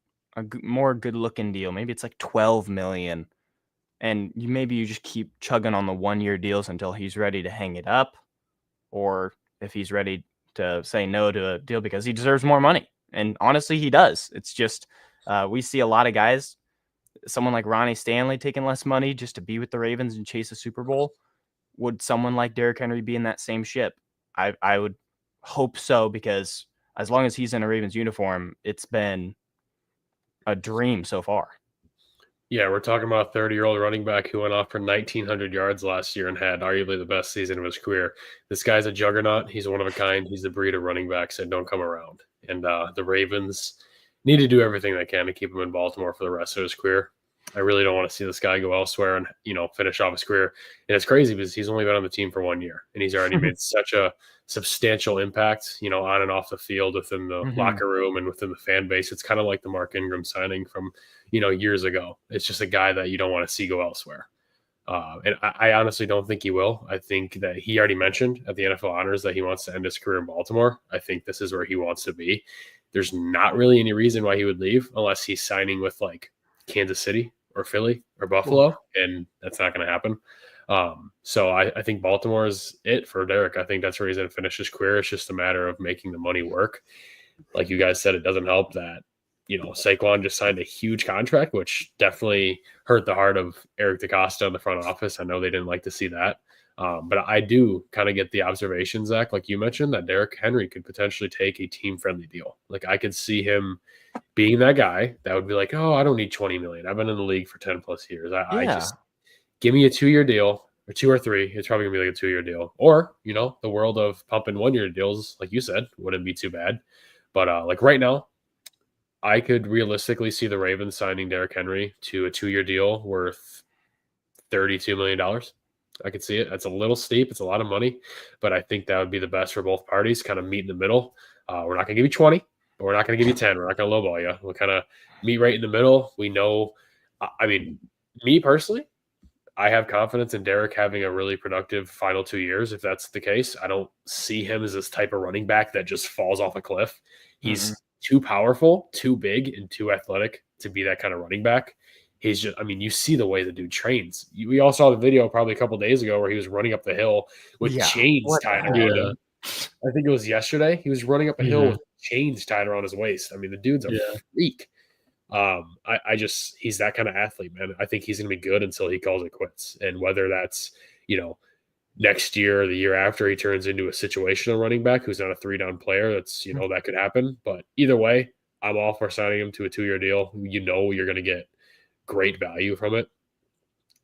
more good-looking deal. Maybe it's $12 million. And maybe you just keep chugging on the 1-year deals until he's ready to hang it up. Or if he's ready to say no to a deal because he deserves more money. And honestly, he does. It's just we see a lot of guys, someone like Ronnie Stanley taking less money just to be with the Ravens and chase a Super Bowl. Would someone like Derrick Henry be in that same ship? I would hope so, because as long as he's in a Ravens uniform, it's been a dream so far. Yeah, we're talking about a 30-year-old running back who went off for 1,900 yards last year and had arguably the best season of his career. This guy's a juggernaut. He's one of a kind. He's the breed of running backs that don't come around. And the Ravens need to do everything they can to keep him in Baltimore for the rest of his career. I really don't want to see this guy go elsewhere and, finish off his career. And it's crazy because he's only been on the team for 1 year, and he's already made such a substantial impact, on and off the field, within the locker room and within the fan base. It's kind of like the Mark Ingram signing from, years ago. It's just a guy that you don't want to see go elsewhere. And I honestly don't think he will. I think that he already mentioned at the NFL Honors that he wants to end his career in Baltimore. I think this is where he wants to be. There's not really any reason why he would leave unless he's signing with Kansas City or Philly or Buffalo, and that's not going to happen. So I think Baltimore is it for Derrick. I think that's where he's going to finish his career. It's just a matter of making the money work. Like you guys said, it doesn't help that, Saquon just signed a huge contract, which definitely hurt the heart of Eric DeCosta in the front office. I know they didn't like to see that. But I do kind of get the observation, Zach, like you mentioned, that Derrick Henry could potentially take a team-friendly deal. Like I could see him being that guy that would be like, oh, I don't need 20 million. I've been in the league for 10 plus years. I just give me a 2-year deal or 2 or 3. It's probably gonna be like a 2-year deal. Or, the world of pumping 1-year deals, like you said, wouldn't be too bad. But like right now, I could realistically see the Ravens signing Derrick Henry to a 2-year deal worth $32 million. I could see it. That's a little steep. It's a lot of money, but I think that would be the best for both parties, kind of meet in the middle. We're not going to give you 20, but we're not going to give you 10. We're not going to lowball you. We'll kind of meet right in the middle. We know, me personally, I have confidence in Derrick having a really productive final 2 years. If that's the case, I don't see him as this type of running back that just falls off a cliff. He's too powerful, too big, and too athletic to be that kind of running back. He's just, you see the way the dude trains. We all saw the video probably a couple of days ago where he was running up the hill with chains tied around him. I think it was yesterday. He was running up a hill with chains tied around his waist. The dude's a freak. He's that kind of athlete, man. I think he's going to be good until he calls it quits. And whether that's, next year or the year after he turns into a situational running back who's not a 3-down player, that's, that could happen. But either way, I'm all for signing him to a 2-year deal. You're going to get great value from it.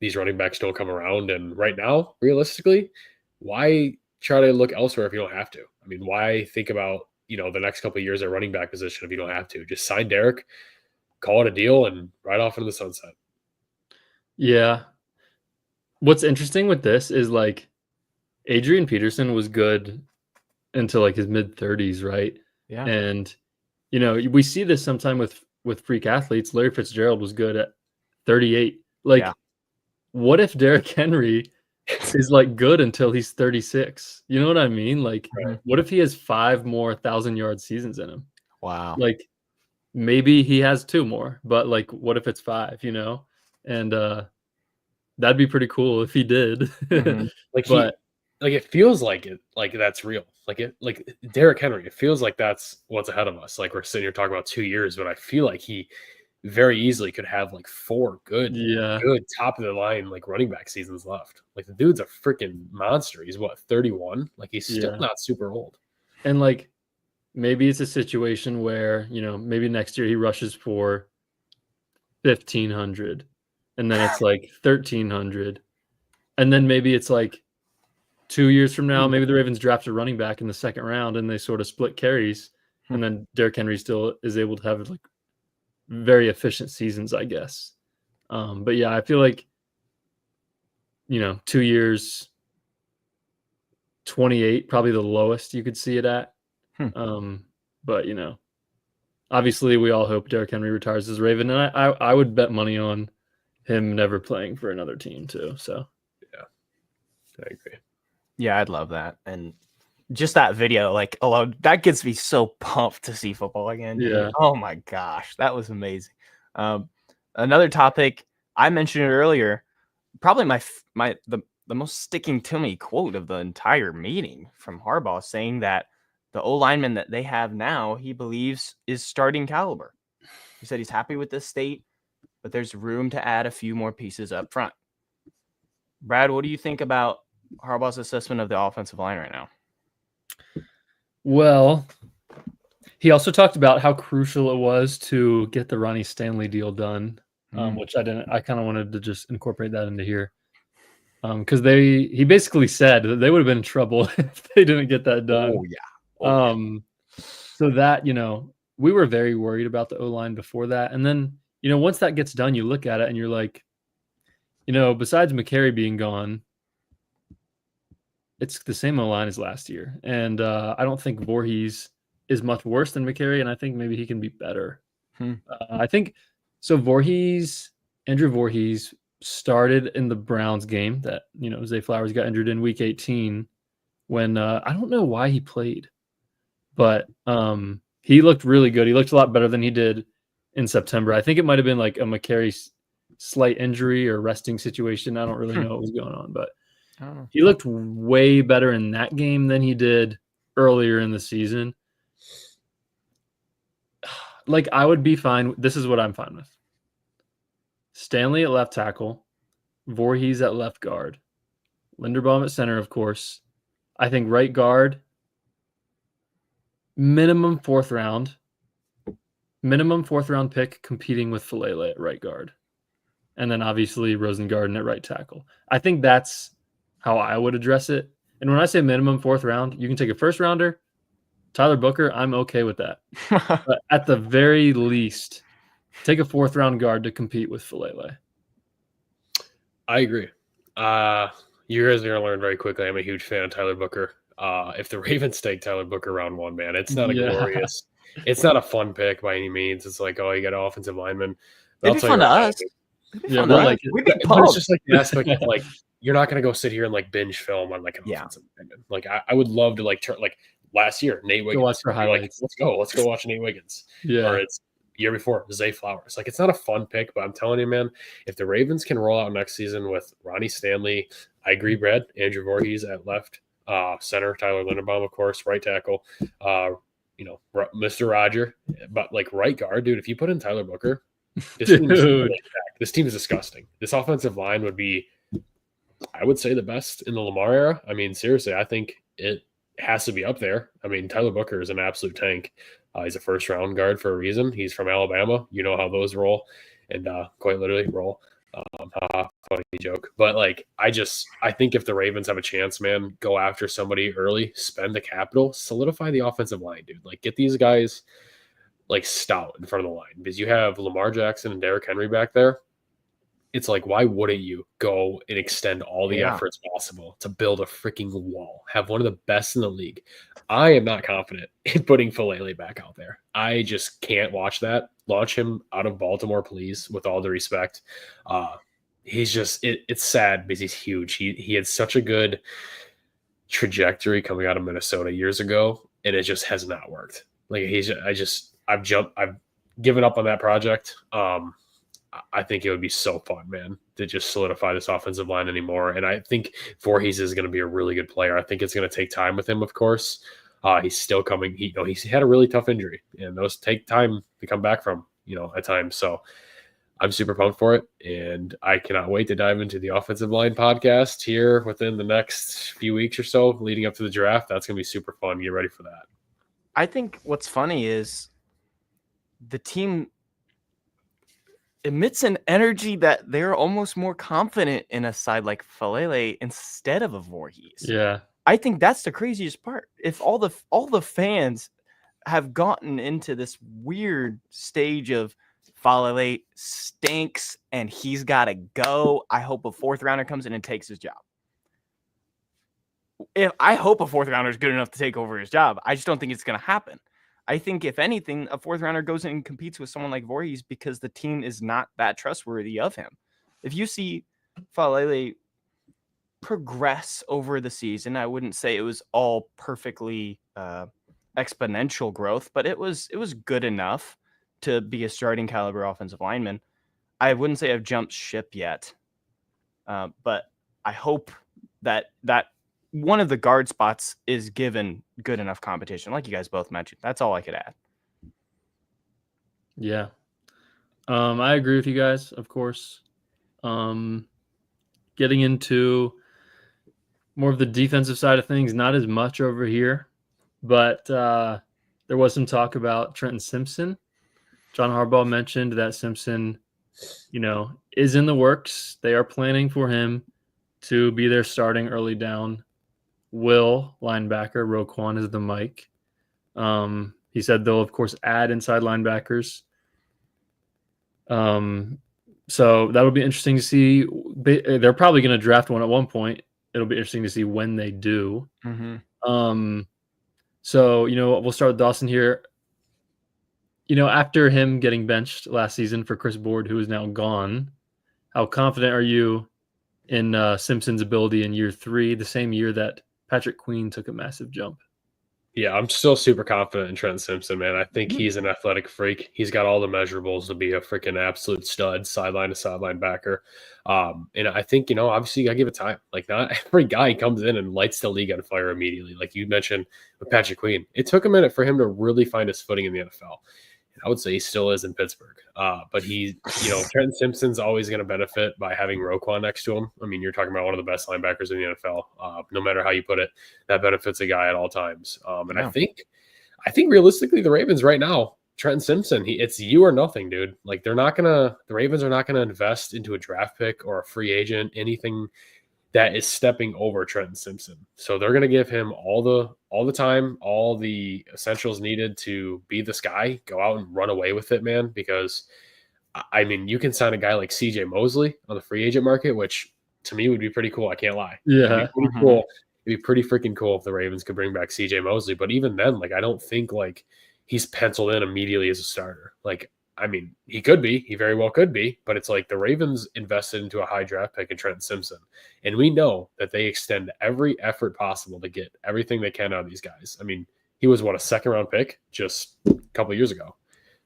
These running backs don't come around. And right now, realistically, why try to look elsewhere if you don't have to? Why think about, the next couple of years at running back position if you don't have to? Just sign Derrick, call it a deal, and ride off into the sunset. Yeah. What's interesting with this is like Adrian Peterson was good until like his mid-30s, right? Yeah. And, we see this sometime with freak athletes. Larry Fitzgerald was good at 38. What if Derrick Henry is like good until he's 36? You know what I mean? Like, what if he has 5 more 1,000-yard seasons in him? Wow. Like, maybe he has 2 more, but like, what if it's 5? And that'd be pretty cool if he did. It feels like it, like that's real. Like Derrick Henry, it feels like that's what's ahead of us. Like we're sitting here talking about 2 years, but I feel like he very easily could have like 4 good top of the line like running back seasons left. Like the dude's a freaking monster. He's 31? Like he's still not super old. And like maybe it's a situation where, maybe next year he rushes for 1,500 and then it's like 1,300. And then maybe it's like 2 years from now, maybe the Ravens draft a running back in the 2nd round and they sort of split carries. And then Derrick Henry still is able to have like very efficient seasons, I guess. But yeah, I feel like, 2 years, 28, probably the lowest you could see it at. But, obviously we all hope Derrick Henry retires as Raven. And I would bet money on him never playing for another team too. So, yeah, I agree. Yeah, I'd love that. And just that video, like alone, that gets me so pumped to see football again. Yeah. Oh my gosh, that was amazing. Another topic I mentioned it earlier, probably the most sticking to me quote of the entire meeting from Harbaugh, saying that the O-lineman that they have now, he believes is starting caliber. He said he's happy with this state, but there's room to add a few more pieces up front. Brad, what do you think about Harbaugh's assessment of the offensive line right now? Well, he also talked about how crucial it was to get the Ronnie Stanley deal done, which I didn't. I kind of wanted to just incorporate that into here, because he basically said that they would have been in trouble if they didn't get that done. So that we were very worried about the O-line before that, and then once that gets done, you look at it and you're like, besides McCary being gone, it's the same O-line as last year. And I don't think Voorhees is much worse than McCary, and I think maybe he can be better. I think so. Andrew Voorhees started in the Browns game that, Zay Flowers got injured in week 18 when I don't know why he played, but he looked really good. He looked a lot better than he did in September. I think it might have been like a McCary slight injury or resting situation. I don't really know what was going on, but he looked way better in that game than he did earlier in the season. Like, I would be fine. This is what I'm fine with. Stanley at left tackle, Voorhees at left guard, Linderbaum at center, of course. I think right guard, minimum fourth round pick competing with Falele at right guard. And then obviously Rosengarten at right tackle. I think that's how I would address it. And when I say minimum fourth round, you can take a first rounder, Tyler Booker, I'm okay with that. But at the very least, take a fourth round guard to compete with Falele. I agree. You guys are going to learn very quickly. I'm a huge fan of Tyler Booker. If the Ravens take Tyler Booker round 1, man, it's not it's not a fun pick by any means. It's like, oh, you got an offensive lineman. It'd be fun to us. Yeah, but like we'd be but it's just like the aspect of like you're not going to go sit here and like binge film on like an offensive lineman. Like I would love to like turn like last year Nate Wiggins. Watch for highlights. Like, let's go watch Nate Wiggins. Yeah. Or it's year before Zay Flowers. Like it's not a fun pick, but I'm telling you, man, if the Ravens can roll out next season with Ronnie Stanley, I agree, Brad, Andrew Voorhees at left, center, Tyler Linderbaum, of course, right tackle, Mr. Roger, but like right guard, dude, if you put in Tyler Booker, this team is disgusting. This offensive line would be, I would say, the best in the Lamar era. I mean, seriously, I think it has to be up there. I mean, Tyler Booker is an absolute tank. He's a first-round guard for a reason. He's from Alabama. You know how those roll, and quite literally roll. Funny joke. But, like, I think if the Ravens have a chance, man, go after somebody early, spend the capital, solidify the offensive line, dude. Like, get these guys – like stout in front of the line because you have Lamar Jackson and Derrick Henry back there. It's like, why wouldn't you go and extend all the efforts possible to build a freaking wall? Have one of the best in the league. I am not confident in putting Falele back out there. I just can't watch that. Launch him out of Baltimore, please, with all the respect. He's just it's sad because he's huge. He had such a good trajectory coming out of Minnesota years ago, and it just has not worked. Like I've given up on that project. I think it would be so fun, man, to just solidify this offensive line anymore. And I think Voorhees is going to be a really good player. I think it's going to take time with him, of course. He's still coming. He's had a really tough injury, and those take time to come back from, at times. So I'm super pumped for it, and I cannot wait to dive into the offensive line podcast here within the next few weeks or so leading up to the draft. That's going to be super fun. Get ready for that. I think what's funny is the team emits an energy that they're almost more confident in a side like Falele instead of a Voorhees. Yeah. I think that's the craziest part. If all the fans have gotten into this weird stage of Falele stinks and he's got to go, I hope a fourth rounder comes in and takes his job. I hope a fourth rounder is good enough to take over his job. I just don't think it's going to happen. I think, if anything, a fourth rounder goes in and competes with someone like Voorhees because the team is not that trustworthy of him. If you see Falele progress over the season, I wouldn't say it was all perfectly exponential growth, but it was good enough to be a starting caliber offensive lineman. I wouldn't say I've jumped ship yet, but I hope that one of the guard spots is given good enough competition, like you guys both mentioned. That's all I could add. Yeah. I agree with you guys, of course. Getting into more of the defensive side of things, not as much over here, but there was some talk about Trenton Simpson. John Harbaugh mentioned that Simpson, is in the works. They are planning for him to be their starting early down Will linebacker. Roquan is the mic. He said they'll, of course, add inside linebackers. So that'll be interesting to see. They're probably going to draft one at one point. It'll be interesting to see when they do. Mm-hmm. So, we'll start with Dawson here. After him getting benched last season for Chris Board, who is now gone, how confident are you in Simpson's ability in year 3, the same year that Patrick Queen took a massive jump? Yeah, I'm still super confident in Trenton Simpson, man. I think he's an athletic freak. He's got all the measurables to be a freaking absolute stud, sideline to sideline backer. And I think, obviously you got to give it time. Like, not every guy comes in and lights the league on fire immediately. Like you mentioned with Patrick Queen, it took a minute for him to really find his footing in the NFL. I would say he still is in Pittsburgh. But Trenton Simpson's always going to benefit by having Roquan next to him. I mean, you're talking about one of the best linebackers in the NFL. No matter how you put it, that benefits a guy at all times. And I think realistically, the Ravens right now, Trenton Simpson, it's you or nothing, dude. Like the Ravens are not gonna invest into a draft pick or a free agent, anything that is stepping over Trenton Simpson. So they're gonna give him all the time, all the essentials needed to be this guy, go out and run away with it, man. Because I mean, you can sign a guy like CJ Mosley on the free agent market, which to me would be pretty cool. I can't lie. Yeah. It'd be pretty cool. It'd be pretty freaking cool if the Ravens could bring back CJ Mosley. But even then, like, I don't think like he's penciled in immediately as a starter. Like, I mean, he could be. He very well could be. But it's like the Ravens invested into a high draft pick in Trenton Simpson. And we know that they extend every effort possible to get everything they can out of these guys. I mean, he was, a second-round pick just a couple of years ago.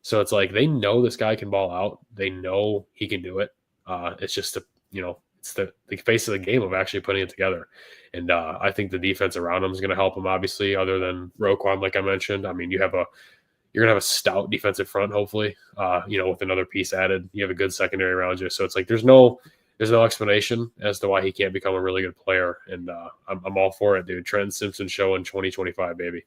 So it's like they know this guy can ball out. They know he can do it. It's just, it's the face of the game of actually putting it together. And I think the defense around him is going to help him, obviously, other than Roquan, like I mentioned. I mean, you're going to have a stout defensive front, hopefully, with another piece added. You have a good secondary around you. So it's like there's no explanation as to why he can't become a really good player. And I'm all for it, dude. Trenton Simpson show in 2025, baby.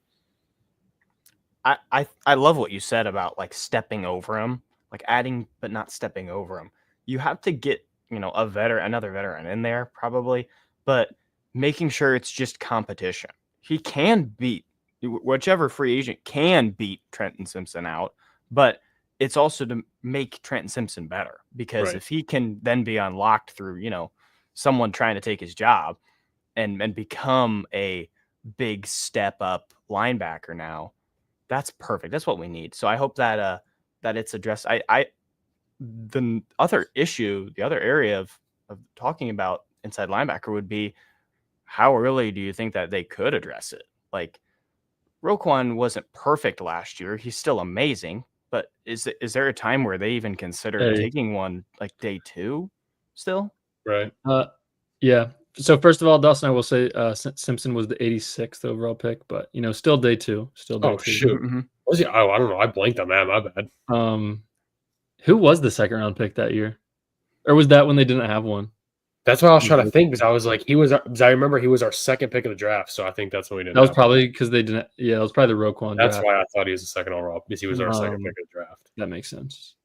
I love what you said about like stepping over him, like adding but not stepping over him. You have to get another veteran in there probably, but making sure it's just competition. He can beat whichever free agent can beat Trenton Simpson out, but it's also to make Trenton Simpson better, because if he can then be unlocked through someone trying to take his job and become a big step up linebacker now, that's perfect. That's what we need. So I hope that it's addressed. The other area of talking about inside linebacker would be, how early do you think that they could address it? Like, Roquan wasn't perfect last year. He's still amazing, but is there a time where they even consider taking one like day 2 still? Right. Yeah. So first of all, Dawson, I will say Simpson was the 86th overall pick, but still day 2. Still day 2. Shoot. Mm-hmm. Was he? Oh, I don't know. I blanked on that. My bad. Who was the second round pick that year? Or was that when they didn't have one? That's what I was trying to think, because I was like, I remember he was our second pick of the draft, so I think that's when we didn't. That was probably because they didn't. Yeah, it was probably the Roquan. That's why I thought he was the second overall, because he was our second pick of the draft. That makes sense.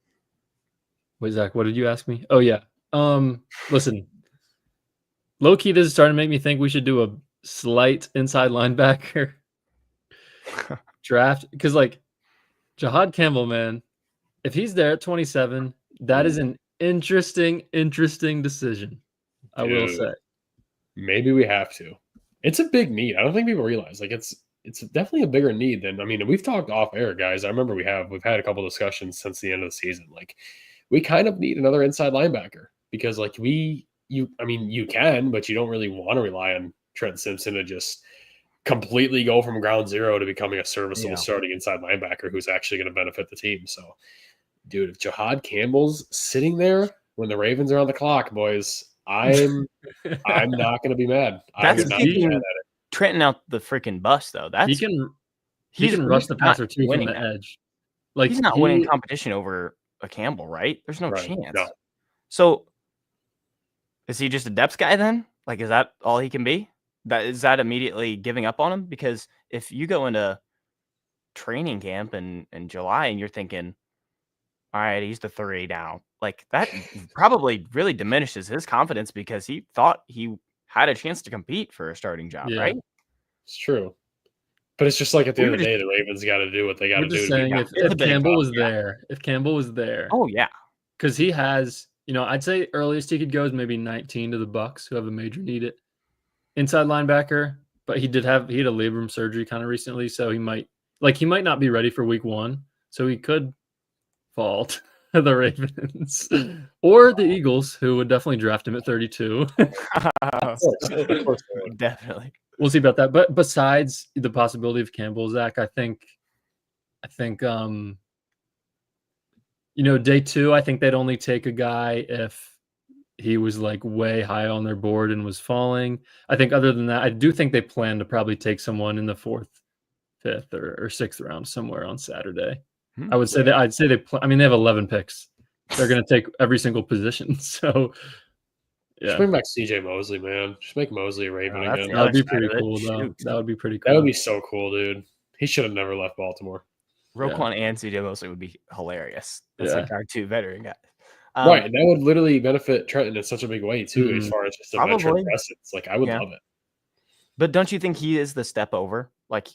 Wait, Zach, what did you ask me? Oh yeah. Listen, low key, this is starting to make me think we should do a slight inside linebacker draft, because like Jahad Campbell, man, if he's there at 27, that is an interesting decision. I will say. Maybe we have to. It's a big need. I don't think people realize. Like, it's definitely a bigger need than, I mean, we've talked off air, guys. I remember we've had a couple discussions since the end of the season. Like, we kind of need another inside linebacker, because like you can, but you don't really want to rely on Trenton Simpson to just completely go from ground zero to becoming a serviceable starting inside linebacker who's actually going to benefit the team. So, dude, if Jahad Campbell's sitting there when the Ravens are on the clock, boys, I'm not going to be mad. That's keeping Trenton out the freaking bus, though. That's he can rush the passer too from the edge. Like, he's not winning competition over a Campbell, right? There's no chance. No. So is he just a depth guy then? Like, is that all he can be? Is that immediately giving up on him? Because if you go into training camp in July and you're thinking, all right, he's the 3 now, like, that probably really diminishes his confidence, because he thought he had a chance to compete for a starting job, right? It's true. But it's just like at the end of the day, the Ravens got to do what they got to do. Just saying, if Campbell was there, oh yeah, because he has, I'd say earliest he could go is maybe 19 to the Bucks, who have a major need at inside linebacker. But he had a labrum surgery kind of recently, so he might not be ready for week 1, so he could fall to the Ravens or the Eagles, who would definitely draft him at 32. Of course, definitely. We'll see about that. But besides the possibility of Campbell, Zach, I think, day 2, I think they'd only take a guy if he was like way high on their board and was falling. I think other than that, I do think they plan to probably take someone in the 4th, 5th, or 6th round somewhere on Saturday. I would say I'd say they have 11 picks. They're going to take every single position. So, yeah. Just bring back CJ Mosley, man. Just make Mosley a Raven again. That would be pretty cool, though. That would be pretty cool. That would be so cool, dude. He should have never left Baltimore. Roquan and CJ Mosley would be hilarious. That's like our 2 veteran guys. Right, and that would literally benefit Trenton in such a big way too, as far as just a veteran presence. Like, I would love it. But don't you think he is the step over? Like,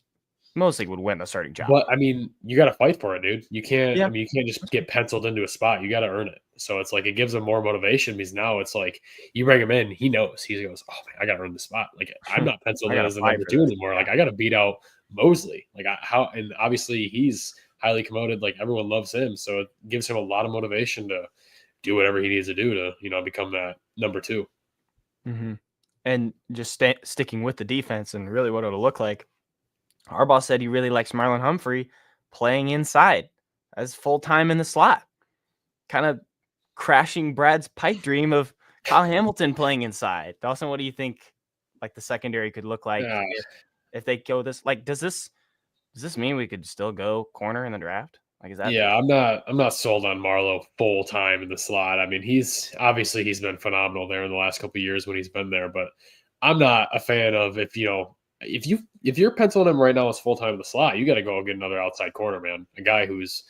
Mosley would win the starting job. But I mean, you got to fight for it, dude. You can't. I mean, you can't just get penciled into a spot. You got to earn it. So it's like it gives him more motivation because now it's like you bring him in, he knows. He goes, "Oh man, I got to earn the spot. Like, I'm not penciled in as the number 2 anymore. Like, I got to beat out Mosley. Like, and obviously he's highly promoted. Like, everyone loves him, so it gives him a lot of motivation to do whatever he needs to do to become that number 2. Mm-hmm. And just sticking with the defense and really what it'll look like. Harbaugh said he really likes Marlon Humphrey playing inside as full-time in the slot, kind of crashing Brad's pipe dream of Kyle Hamilton playing inside. Dawson, what do you think like the secondary could look like if they go this? Like, does this mean we could still go corner in the draft? Like, is that? Yeah, I'm not sold on Marlo full time in the slot. I mean, he's been phenomenal there in the last couple of years when he's been there, but I'm not a fan of if you're penciling him right now as full time in the slot, you got to go get another outside corner, man, a guy who's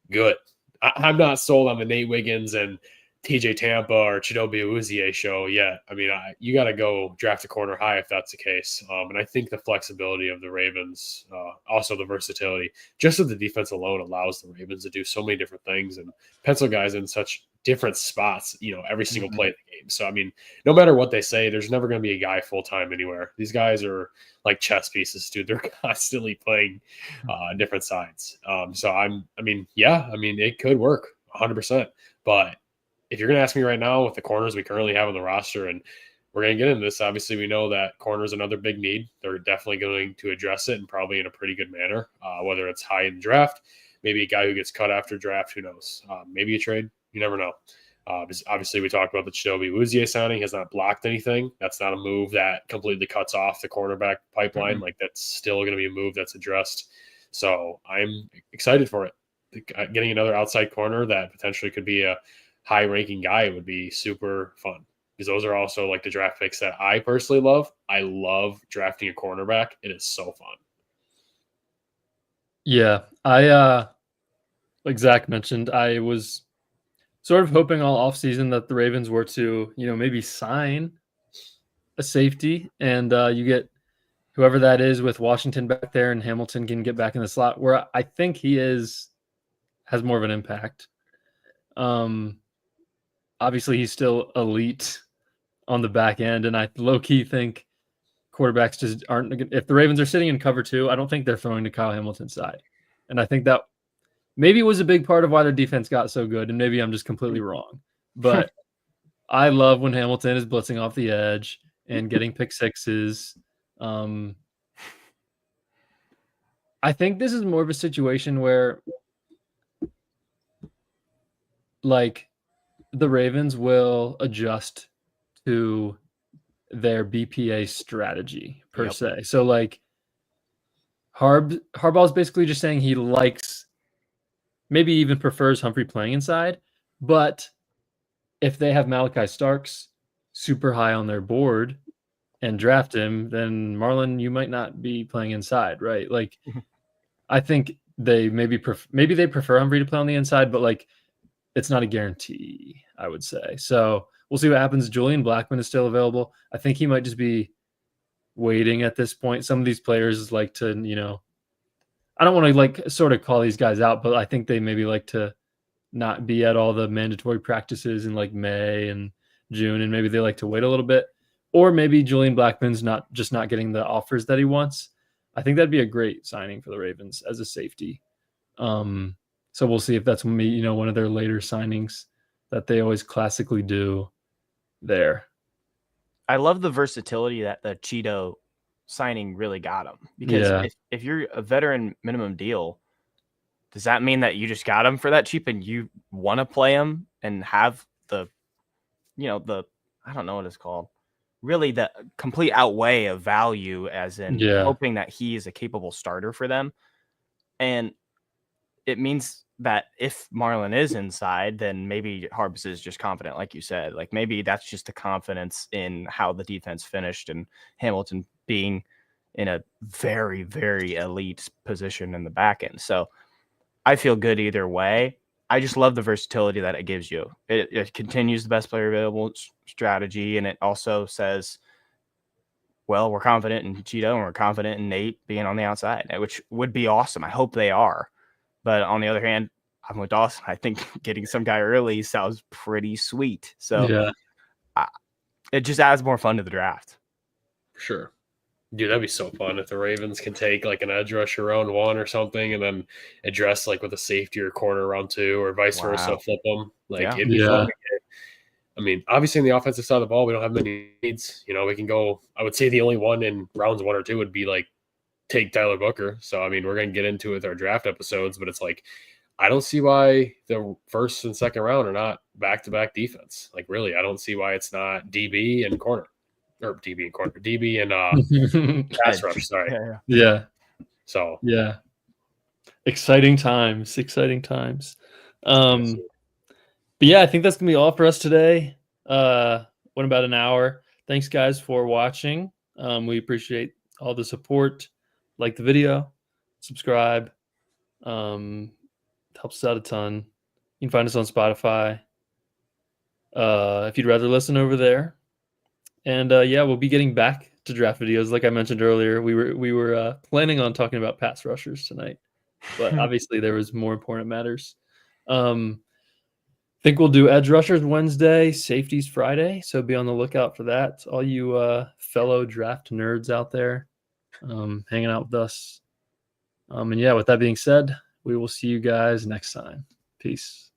good. I'm not sold on the Nate Wiggins and TJ Tampa or Chidobe Awuzie show yet. I mean, you got to go draft a corner high if that's the case. And I think the flexibility of the Ravens, also the versatility, just of the defense alone allows the Ravens to do so many different things and pencil guys in such different spots, every single play of the game. So, I mean, no matter what they say, there's never going to be a guy full-time anywhere. These guys are like chess pieces, dude. They're constantly playing different sides. It could work 100%. But if you're going to ask me right now with the corners we currently have on the roster, and we're going to get into this, obviously we know that corner is another big need. They're definitely going to address it and probably in a pretty good manner, whether it's high in the draft, maybe a guy who gets cut after draft, who knows? Maybe a trade. You never know. Obviously, we talked about the Chidobe Awuzie signing has not blocked anything. That's not a move that completely cuts off the cornerback pipeline. Like, that's still going to be a move that's addressed. So I'm excited for it. Getting another outside corner that potentially could be a high-ranking guy would be super fun because those are also like the draft picks that I personally love. I love drafting a cornerback. It is so fun. Yeah, I like Zach mentioned, I was sort of hoping all offseason that the Ravens were to, maybe sign a safety and you get whoever that is with Washington back there and Hamilton can get back in the slot where I think he has more of an impact. Obviously he's still elite on the back end, and I low-key think quarterbacks just aren't. If the Ravens are sitting in cover 2, I don't think they're throwing to Kyle Hamilton's side, and I think that maybe it was a big part of why their defense got so good, and maybe I'm just completely wrong. But I love when Hamilton is blitzing off the edge and getting pick sixes. I think this is more of a situation where, like, the Ravens will adjust to their BPA strategy per se. So, like, Harbaugh's basically just saying he likes, maybe even prefers Humphrey playing inside, but if they have Malachi Starks super high on their board and draft him, then Marlon, you might not be playing inside, right? Like, I think they maybe they prefer Humphrey to play on the inside, but like, it's not a guarantee, I would say. So we'll see what happens. Julian Blackmon is still available. I think he might just be waiting at this point. Some of these players like to, I don't want to like sort of call these guys out, but I think they maybe like to not be at all the mandatory practices in like May and June, and maybe they like to wait a little bit. Or maybe Julian Blackmon's not getting the offers that he wants. I think that'd be a great signing for the Ravens as a safety. So we'll see if that's one of their later signings that they always classically do there. I love the versatility that the Cheeto signing really got him, because if you're a veteran minimum deal, does that mean that you just got him for that cheap and you want to play him and have the I don't know what it's called, really the complete outweigh of value, as in hoping that he is a capable starter for them? And it means that if Marlon is inside, then maybe Harbaugh is just confident, like you said. Like maybe that's just the confidence in how the defense finished and Hamilton being in a very, very elite position in the back end. So I feel good either way. I just love the versatility that it gives you. It continues the best player available strategy, and it also says, well, we're confident in Cheeto and we're confident in Nate being on the outside, which would be awesome. I hope they are. But on the other hand, I'm with Dawson. I think getting some guy early sounds pretty sweet. So yeah, it just adds more fun to the draft. Sure. Dude, that'd be so fun if the Ravens can take like an edge rusher round 1 or something and then address like with a safety or corner round 2 or vice versa, flip them. Like it'd be fun to get. I mean, obviously in the offensive side of the ball, we don't have many needs. You know, we can go, I would say the only one in rounds 1 or 2 would be like take Tyler Booker. So, I mean, we're going to get into it with our draft episodes, but it's like, I don't see why the first and second round are not back-to-back defense. Like really, I don't see why it's not DB and corner. Or DB and corner, DB and pass rush. Sorry. Yeah. So yeah, exciting times. But yeah, I think that's gonna be all for us today. Went about an hour. Thanks, guys, for watching. We appreciate all the support. Like the video, subscribe. Helps us out a ton. You can find us on Spotify. If you'd rather listen over there. And yeah, we'll be getting back to draft videos. Like I mentioned earlier, we were planning on talking about pass rushers tonight, but obviously there was more important matters. Think we'll do edge rushers Wednesday, safeties Friday. So be on the lookout for that. All you fellow draft nerds out there hanging out with us. And yeah, with that being said, we will see you guys next time. Peace.